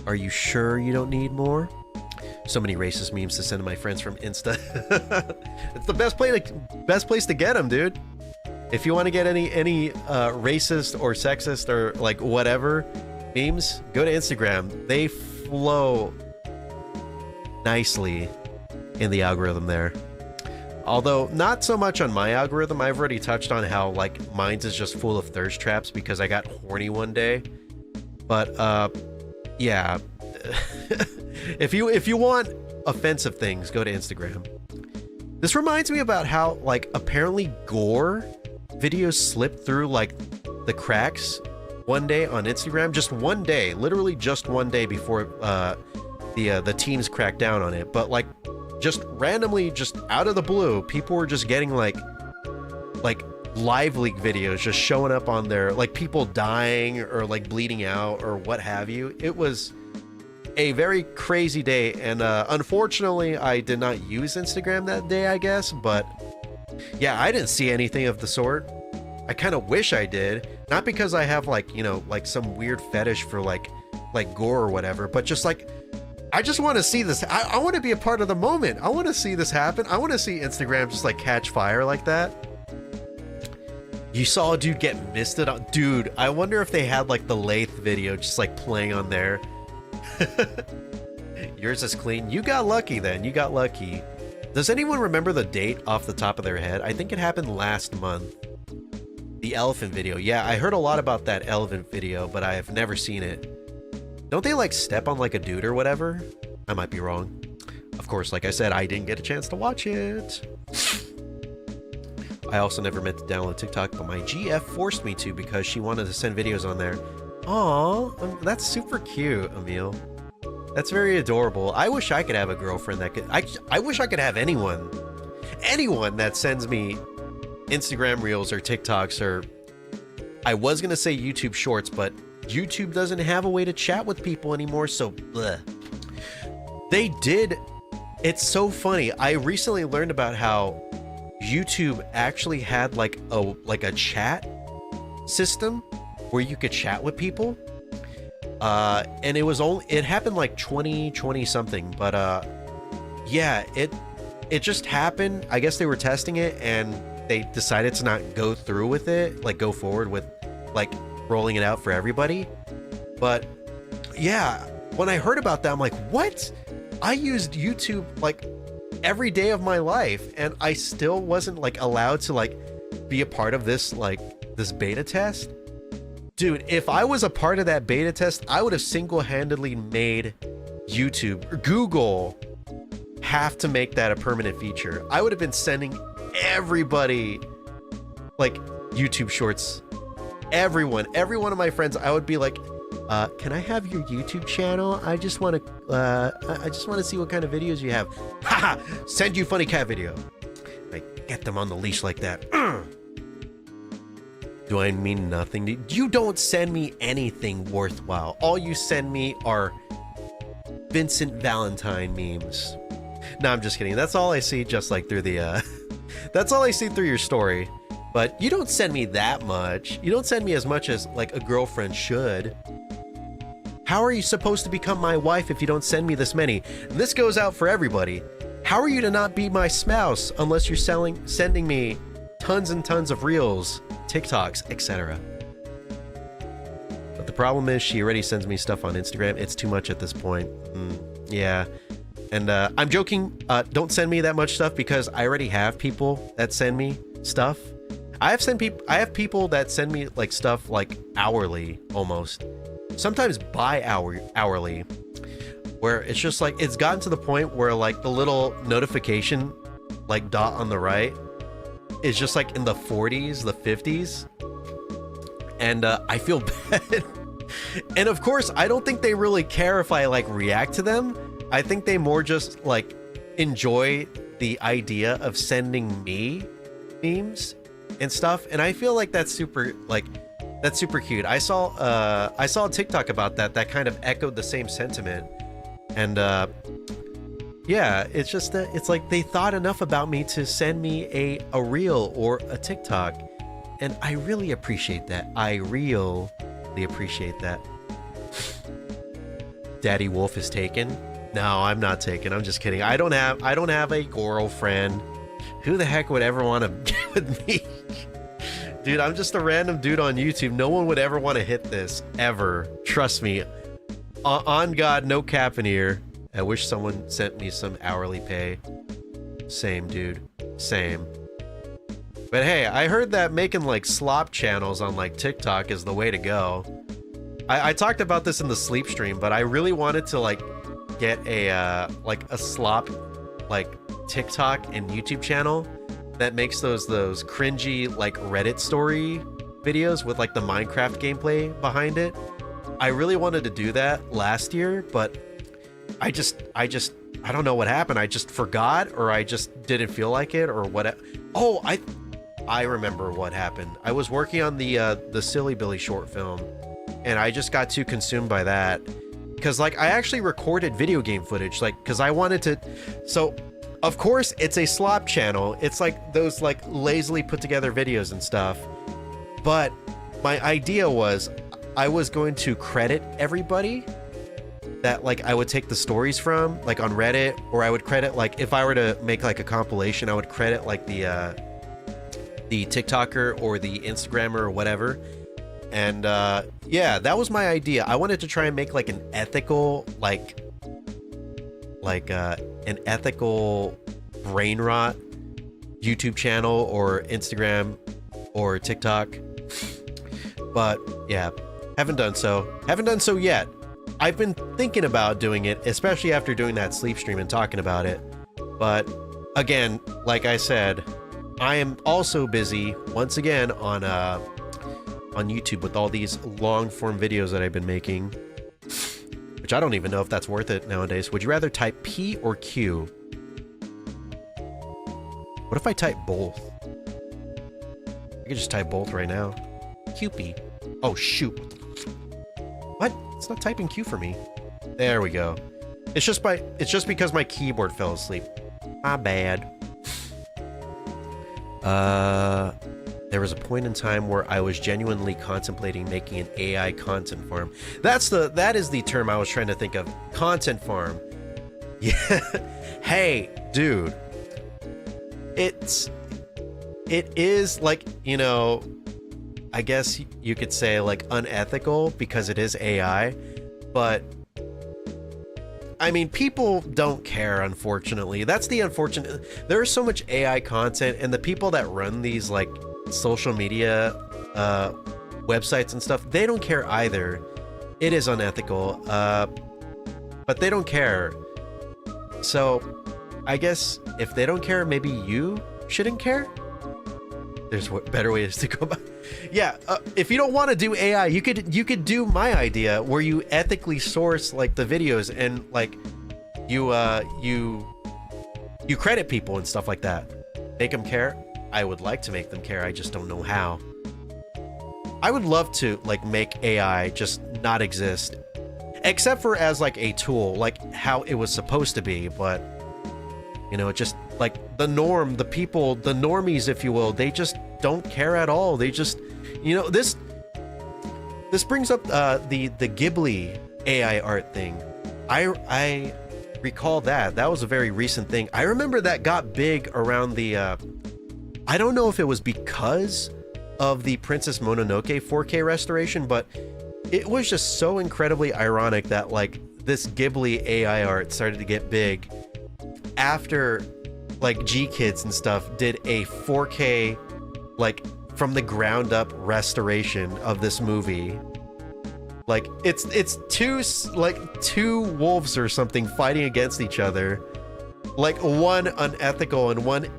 Are you sure you don't need more? So many racist memes to send to my friends from Insta. It's the best place to get them, dude. If you want to get any racist or sexist or like whatever memes, go to Instagram. They flow nicely in the algorithm there. Although not so much on my algorithm. I've already touched on how like mine's is just full of thirst traps because I got horny one day. But yeah. If you want offensive things, go to Instagram. This reminds me about how like apparently gore videos slipped through like the cracks one day on Instagram. Just one day, literally just one day before the teens cracked down on it. But like just randomly, just out of the blue, people were just getting like live leak videos just showing up on there, like people dying or like bleeding out or what have you. It was a very crazy day, and unfortunately I did not use Instagram that day, I guess. But yeah, I didn't see anything of the sort. I kind of wish I did, not because I have like, you know, like some weird fetish for like gore or whatever, but just like I just want to see this. I want to be a part of the moment. I want to see this happen. I want to see Instagram just like catch fire like that. You saw a dude get misted on. Dude, I wonder if they had like the lathe video just like playing on there. Yours is clean. You got lucky then. You got lucky. Does anyone remember the date off the top of their head? I think it happened last month. The elephant video. Yeah, I heard a lot about that elephant video, but I have never seen it. Don't they like step on like a dude or whatever? I might be wrong. Of course, like I said, I didn't get a chance to watch it. I also never meant to download TikTok, but my GF forced me to because she wanted to send videos on there. Aw, that's super cute, Emil. That's very adorable. I wish I could have a girlfriend that could... I wish I could have anyone that sends me Instagram Reels or TikToks or... I was going to say YouTube Shorts, but YouTube doesn't have a way to chat with people anymore, so bleh. They did... It's so funny. I recently learned about how YouTube actually had like a chat system where you could chat with people. And it happened like 2020 something, but yeah, it just happened. I guess they were testing it and they decided to not go through with it, like go forward with like rolling it out for everybody. But yeah, when I heard about that, I'm like, what? I used YouTube like every day of my life and I still wasn't like allowed to like be a part of this beta test. Dude, if I was a part of that beta test, I would have single-handedly made YouTube or Google have to make that a permanent feature. I would have been sending everybody like YouTube Shorts. Every one of my friends, I would be like, can I have your YouTube channel? I just want to see what kind of videos you have. Haha, send you funny cat video. I get them on the leash like that. Do I mean nothing? You don't send me anything worthwhile. All you send me are Vincent Valentine memes. No, I'm just kidding. That's all I see, just like through the that's all I see through your story. But you don't send me that much. You don't send me as much as like a girlfriend should. How are you supposed to become my wife if you don't send me this many? And this goes out for everybody. How are you to not be my spouse unless you're sending me tons and tons of reels, TikToks, etc.? But the problem is she already sends me stuff on Instagram. It's too much at this point. Yeah. And I'm joking. Don't send me that much stuff because I already have people that send me stuff. I have people that send me like stuff like hourly almost. Sometimes hourly. Where it's just like it's gotten to the point where like the little notification like dot on the right is just like in the 40s, the 50s. And I feel bad. And of course, I don't think they really care if I like react to them. I think they more just like enjoy the idea of sending me memes and stuff. And I feel like that's super cute. I saw a TikTok about that kind of echoed the same sentiment. And yeah, it's just that it's like they thought enough about me to send me a reel or a TikTok. And I really appreciate that. I really appreciate that. Daddy Wolf is taken. No, I'm not taken. I'm just kidding. I don't have a girlfriend. Who the heck would ever want to get with me? Dude, I'm just a random dude on YouTube. No one would ever want to hit this ever. Trust me. On God, no cap in here. I wish someone sent me some hourly pay. Same, dude. Same. But hey, I heard that making like slop channels on like TikTok is the way to go. I talked about this in the sleep stream, but I really wanted to like get a slop like TikTok and YouTube channel that makes those cringy like Reddit story videos with like the Minecraft gameplay behind it. I really wanted to do that last year, but I don't know what happened. I just forgot, or I just didn't feel like it, or what. Oh, I remember what happened. I was working on the Silly Billy short film, and I just got too consumed by that. Because like I actually recorded video game footage, like because I wanted to. So of course it's a slop channel. It's like those like lazily put together videos and stuff. But my idea was I was going to credit everybody that like I would take the stories from, like on Reddit, or I would credit like if I were to make like a compilation, I would credit like the TikToker or the Instagrammer or whatever. And yeah, that was my idea. I wanted to try and make like an ethical an ethical brain rot YouTube channel or Instagram or TikTok. But yeah, haven't done so yet. I've been thinking about doing it, especially after doing that sleep stream and talking about it. But again, like I said, I am also busy once again on YouTube with all these long form videos that I've been making, which I don't even know if that's worth it nowadays. Would you rather type P or Q? What if I type both? I could just type both right now. QP. Oh shoot. What? It's not typing Q for me. There we go. It's just because my keyboard fell asleep. My bad. There was a point in time where I was genuinely contemplating making an AI content farm. That is the term I was trying to think of. Content farm. Yeah. Hey, dude. It is like, you know, I guess you could say like unethical because it is AI, but I mean, people don't care, unfortunately. That's the unfortunate. There is so much AI content, and the people that run these like social media websites and stuff, they don't care either. It is unethical, but they don't care. So I guess if they don't care, maybe you shouldn't care. There's better ways to go about. Yeah, if you don't want to do AI, you could do my idea where you ethically source like the videos and like you credit people and stuff like that. Make them care. I would like to make them care. I just don't know how. I would love to like make AI just not exist. except for as like a tool, like how it was supposed to be. But you know, just like the norm, the people, the normies, if you will, they just don't care at all. They just, you know, this brings up the Ghibli AI art thing. I recall that was a very recent thing. I remember that got big around the I don't know if it was because of the Princess Mononoke 4K restoration, but it was just so incredibly ironic that like this Ghibli AI art started to get big after like G-Kids and stuff did a 4K like from the ground up restoration of this movie. Like it's two wolves or something fighting against each other, like one unethical and one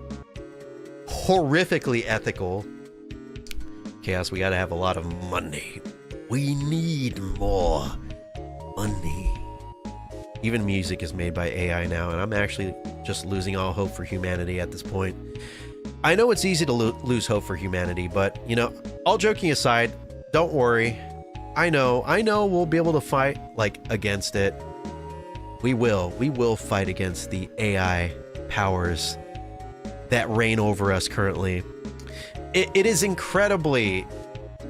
horrifically ethical. Chaos, we gotta have a lot of money. We need more money. Even music is made by AI now, and I'm actually just losing all hope for humanity at this point. I know it's easy to lose hope for humanity, but you know, all joking aside, don't worry. I know we'll be able to fight like against it. We will fight against the AI powers that reign over us currently. It is incredibly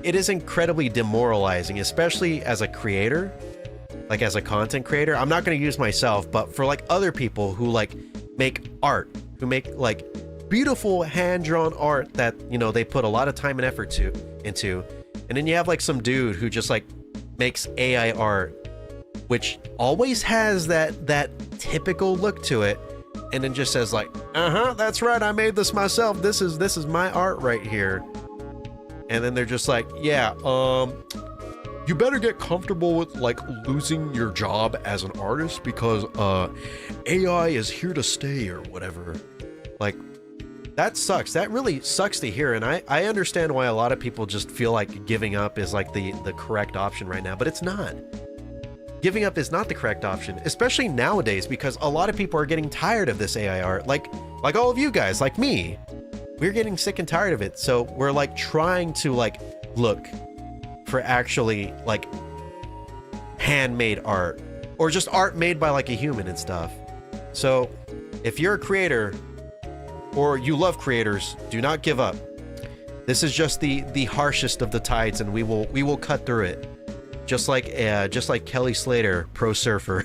demoralizing, especially as a creator, like as a content creator. I'm not going to use myself, but for like other people who like make art, who make like beautiful hand-drawn art that, you know, they put a lot of time and effort into. And then you have like some dude who just like makes AI art, which always has that typical look to it, and then just says like, that's right, I made this myself. This is my art right here. And then they're just like, yeah, you better get comfortable with like losing your job as an artist because AI is here to stay or whatever. Like, that sucks. That really sucks to hear. And I understand why a lot of people just feel like giving up is like the correct option right now, but it's not. Giving up is not the correct option, especially nowadays, because a lot of people are getting tired of this AI art. Like all of you guys, like me, we're getting sick and tired of it. So we're like trying to like look for actually like handmade art or just art made by like a human and stuff. So if you're a creator, or you love creators, do not give up. This is just the harshest of the tides, and we will cut through it. Just like Kelly Slater, pro surfer.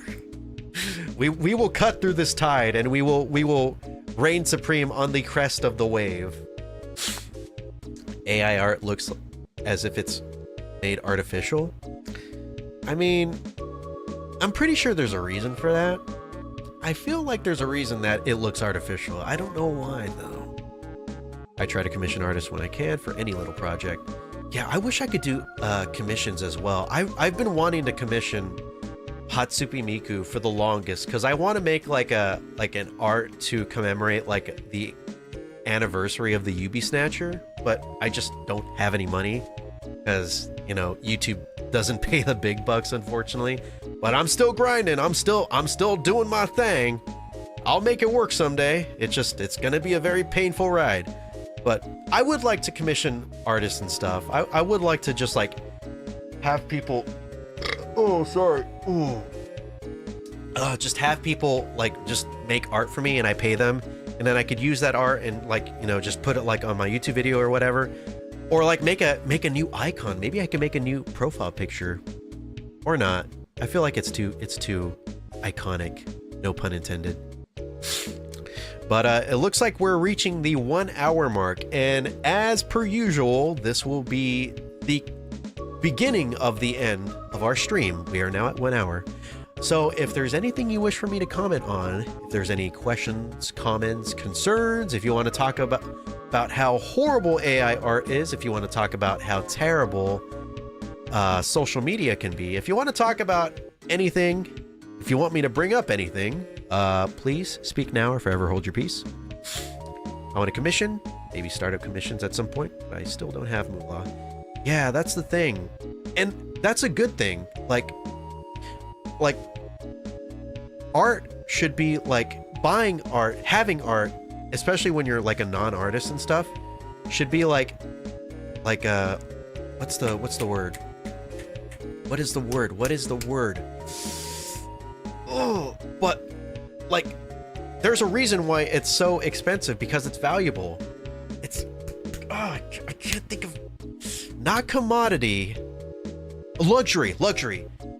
we will cut through this tide, and we will reign supreme on the crest of the wave. AI art looks as if it's made artificial. I mean, I'm pretty sure there's a reason for that. I feel like there's a reason that it looks artificial. I don't know why, though. I try to commission artists when I can for any little project. Yeah, I wish I could do commissions as well. I've been wanting to commission Hatsupi Miku for the longest because I want to make like an art to commemorate like the anniversary of the Yubi Snatcher, but I just don't have any money because, you know, YouTube doesn't pay the big bucks, unfortunately. But I'm still grinding. I'm still doing my thing. I'll make it work someday. It's gonna be a very painful ride. But I would like to commission artists and stuff. I would like to just like have people. Oh, sorry. Ooh. Just have people like just make art for me and I pay them, and then I could use that art and like, you know, just put it like on my YouTube video or whatever. Or like make a new icon. Maybe I can make a new profile picture, or not. I feel like it's too iconic. No pun intended. But it looks like we're reaching the 1 hour mark, and as per usual, this will be the beginning of the end of our stream. We are now at 1 hour. So if there's anything you wish for me to comment on, if there's any questions, comments, concerns, if you want to talk about how horrible AI art is, if you want to talk about how terrible social media can be, if you want to talk about anything, if you want me to bring up anything, please speak now or forever hold your peace. I want to commission, maybe startup commissions at some point, but I still don't have moolah. Yeah, that's the thing. And that's a good thing. Like art should be like buying art, having art, especially when you're like a non-artist and stuff, should be like what's the word? What is the word? Oh, but like, there's a reason why it's so expensive, because it's valuable. It's, I can't think of, not commodity, luxury.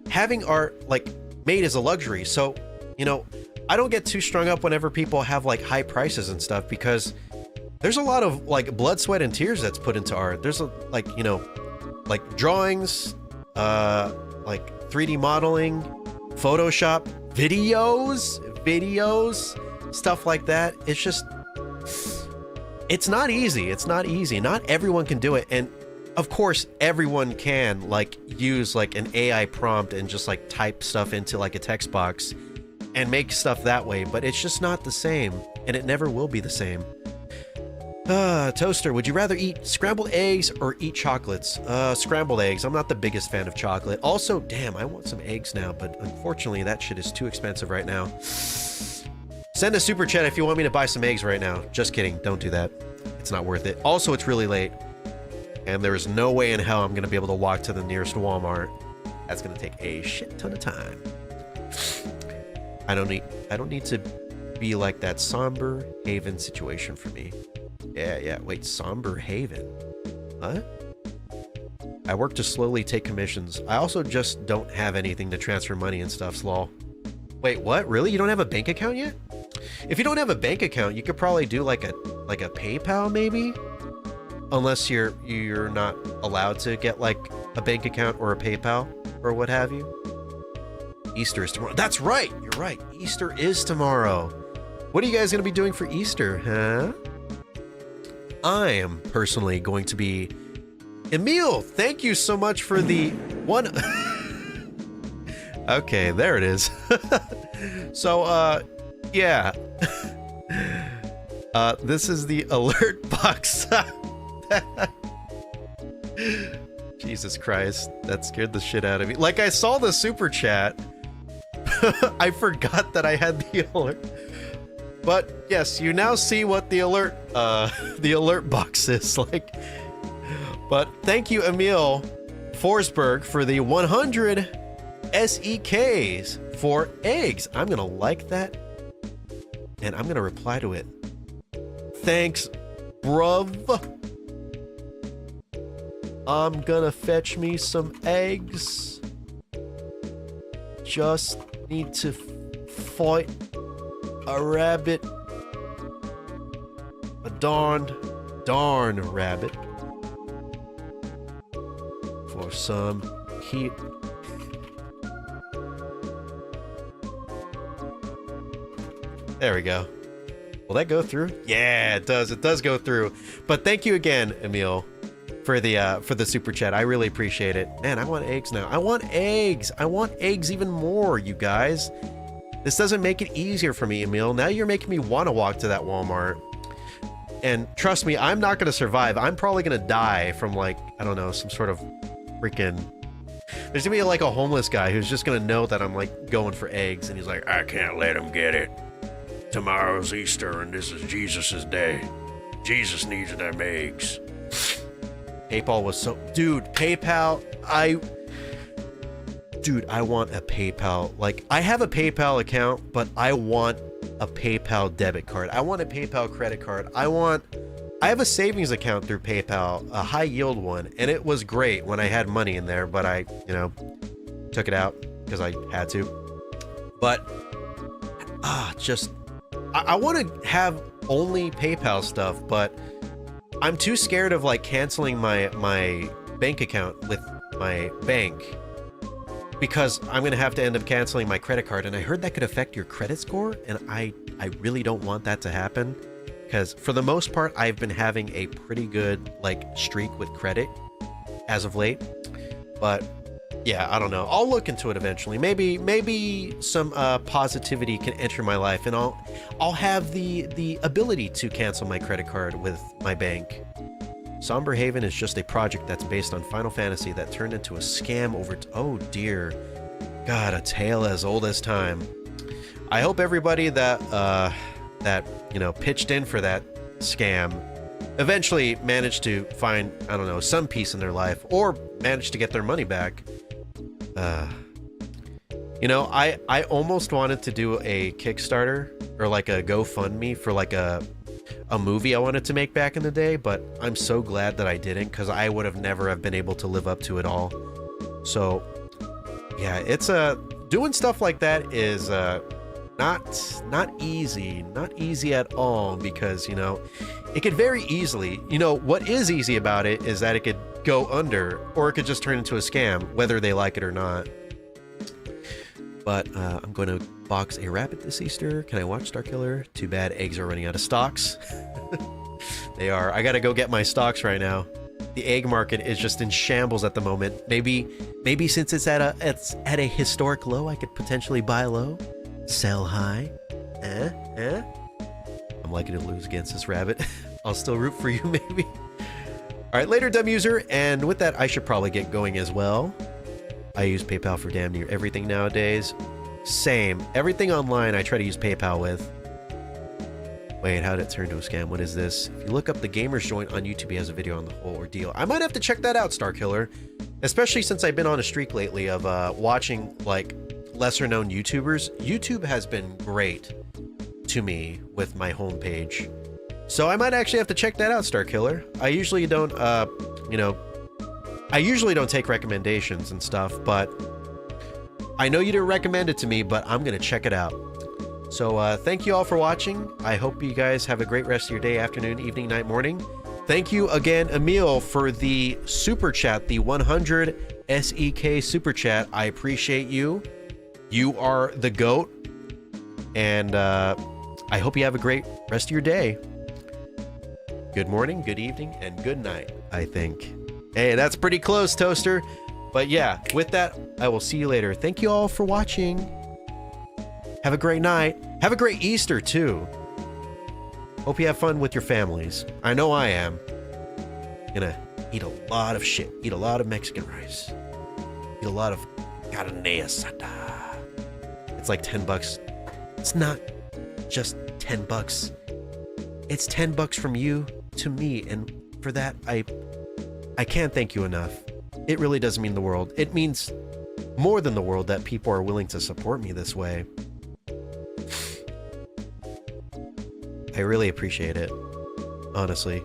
Having art like made as a luxury. So, you know, I don't get too strung up whenever people have like high prices and stuff, because there's a lot of like blood, sweat, and tears that's put into art. There's a, like, you know, like drawings, like 3D modeling, Photoshop, videos, stuff like that. It's just, it's not easy. It's not easy. Not everyone can do it. And of course, everyone can like use like an AI prompt and just like type stuff into like a text box and make stuff that way, but it's just not the same, and it never will be the same. Toaster, would you rather eat scrambled eggs or eat chocolates? Scrambled eggs. I'm not the biggest fan of chocolate. Also, damn, I want some eggs now, but unfortunately that shit is too expensive right now. Send a super chat if you want me to buy some eggs right now. Just kidding, don't do that. It's not worth it. Also, it's really late, and there is no way in hell I'm gonna be able to walk to the nearest Walmart. That's gonna take a shit ton of time. I don't need to be like that Somber Haven situation for me. Yeah, wait, Somber Haven? Huh? I work to slowly take commissions. I also just don't have anything to transfer money and stuff, lol. Wait, what? Really? You don't have a bank account yet? If you don't have a bank account, you could probably do like a PayPal maybe? Unless you're not allowed to get like a bank account or a PayPal or what have you. Easter is tomorrow. That's right. You're right. Easter is tomorrow. What are you guys going to be doing for Easter, huh? I am personally going to be... Emil, thank you so much for the one... Okay, there it is. So, yeah. This is the alert box. Jesus Christ, that scared the shit out of me. Like, I saw the super chat. I forgot that I had the alert. But yes, you now see what the alert box is like. But thank you, Emil Forsberg, for the 100 SEKs for eggs. I'm gonna like that, and I'm gonna reply to it. Thanks, bruv. I'm gonna fetch me some eggs. Just need to fight a rabbit. A darn rabbit. For some heat. There we go. Will that go through? Yeah, it does. It does go through. But thank you again, Emil, for the super chat. I really appreciate it. Man, I want eggs now. I want eggs. I want eggs even more, you guys. This doesn't make it easier for me, Emil. Now you're making me want to walk to that Walmart. And trust me, I'm not going to survive. I'm probably going to die from, like, I don't know, some sort of freaking... There's going to be like a homeless guy who's just going to know that I'm like going for eggs, and he's like, I can't let him get it. Tomorrow's Easter and this is Jesus's day. Jesus needs them eggs. PayPal was so... Dude, PayPal, Dude, I want a PayPal. Like, I have a PayPal account, but I want a PayPal debit card. I want a PayPal credit card. I have a savings account through PayPal, a high yield one, and it was great when I had money in there, but I, you know, took it out because I had to. But, I want to have only PayPal stuff, but I'm too scared of like canceling my bank account with my bank because I'm going to have to end up canceling my credit card. And I heard that could affect your credit score. And I really don't want that to happen because for the most part, I've been having a pretty good like streak with credit as of late. But yeah, I don't know. I'll look into it eventually. Maybe some positivity can enter my life, and I'll have the ability to cancel my credit card with my bank. Somber Haven is just a project that's based on Final Fantasy that turned into a scam over... Oh dear. God, a tale as old as time. I hope everybody that you know, pitched in for that scam eventually managed to find, I don't know, some peace in their life, or managed to get their money back. You know, I almost wanted to do a Kickstarter or like a GoFundMe for like a movie I wanted to make back in the day, but I'm so glad that I didn't, because I would have never have been able to live up to it all. So yeah, it's doing stuff like that is not easy at all, because, you know, it could very easily, you know, what is easy about it is that it could go under, or it could just turn into a scam, whether they like it or not. But I'm going to box a rabbit this Easter. Can I watch Starkiller? Too bad eggs are running out of stocks. They are. I gotta go get my stocks right now. The egg market is just in shambles at the moment. Maybe since it's at a historic low, I could potentially buy low, sell high. I'm likely to lose against this rabbit. I'll still root for you, maybe. All right, later, dumb user. And with that, I should probably get going as well. I use PayPal for damn near everything nowadays. Same. Everything online I try to use PayPal with. Wait, how did it turn to a scam? What is this? If you look up the Gamers Joint on YouTube, he has a video on the whole ordeal. I might have to check that out, Starkiller. Especially since I've been on a streak lately of watching, like, lesser-known YouTubers. YouTube has been great to me with my homepage. So I might actually have to check that out, Starkiller. I usually don't, you know, I usually don't take recommendations and stuff, but I know you didn't recommend it to me, but I'm going to check it out. So thank you all for watching. I hope you guys have a great rest of your day, afternoon, evening, night, morning. Thank you again, Emil, for the super chat, the 100 SEK super chat. I appreciate you. You are the GOAT. And I hope you have a great rest of your day. Good morning, good evening, and good night, I think. Hey, that's pretty close, Toaster. But yeah, with that, I will see you later. Thank you all for watching. Have a great night. Have a great Easter, too. Hope you have fun with your families. I know I am. Gonna eat a lot of shit. Eat a lot of Mexican rice. Eat a lot of carne asada. It's like $10. It's not just $10. It's $10 from you to me, and for that, I can't thank you enough. It really does mean the world. It means more than the world that people are willing to support me this way. I really appreciate it, honestly.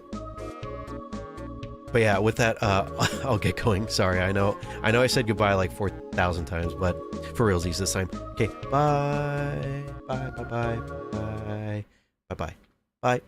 But yeah, with that, I'll get going. Sorry, I know I said goodbye like 4,000 times, but for realsies this time. Okay, bye, bye, bye, bye, bye, bye, bye, bye.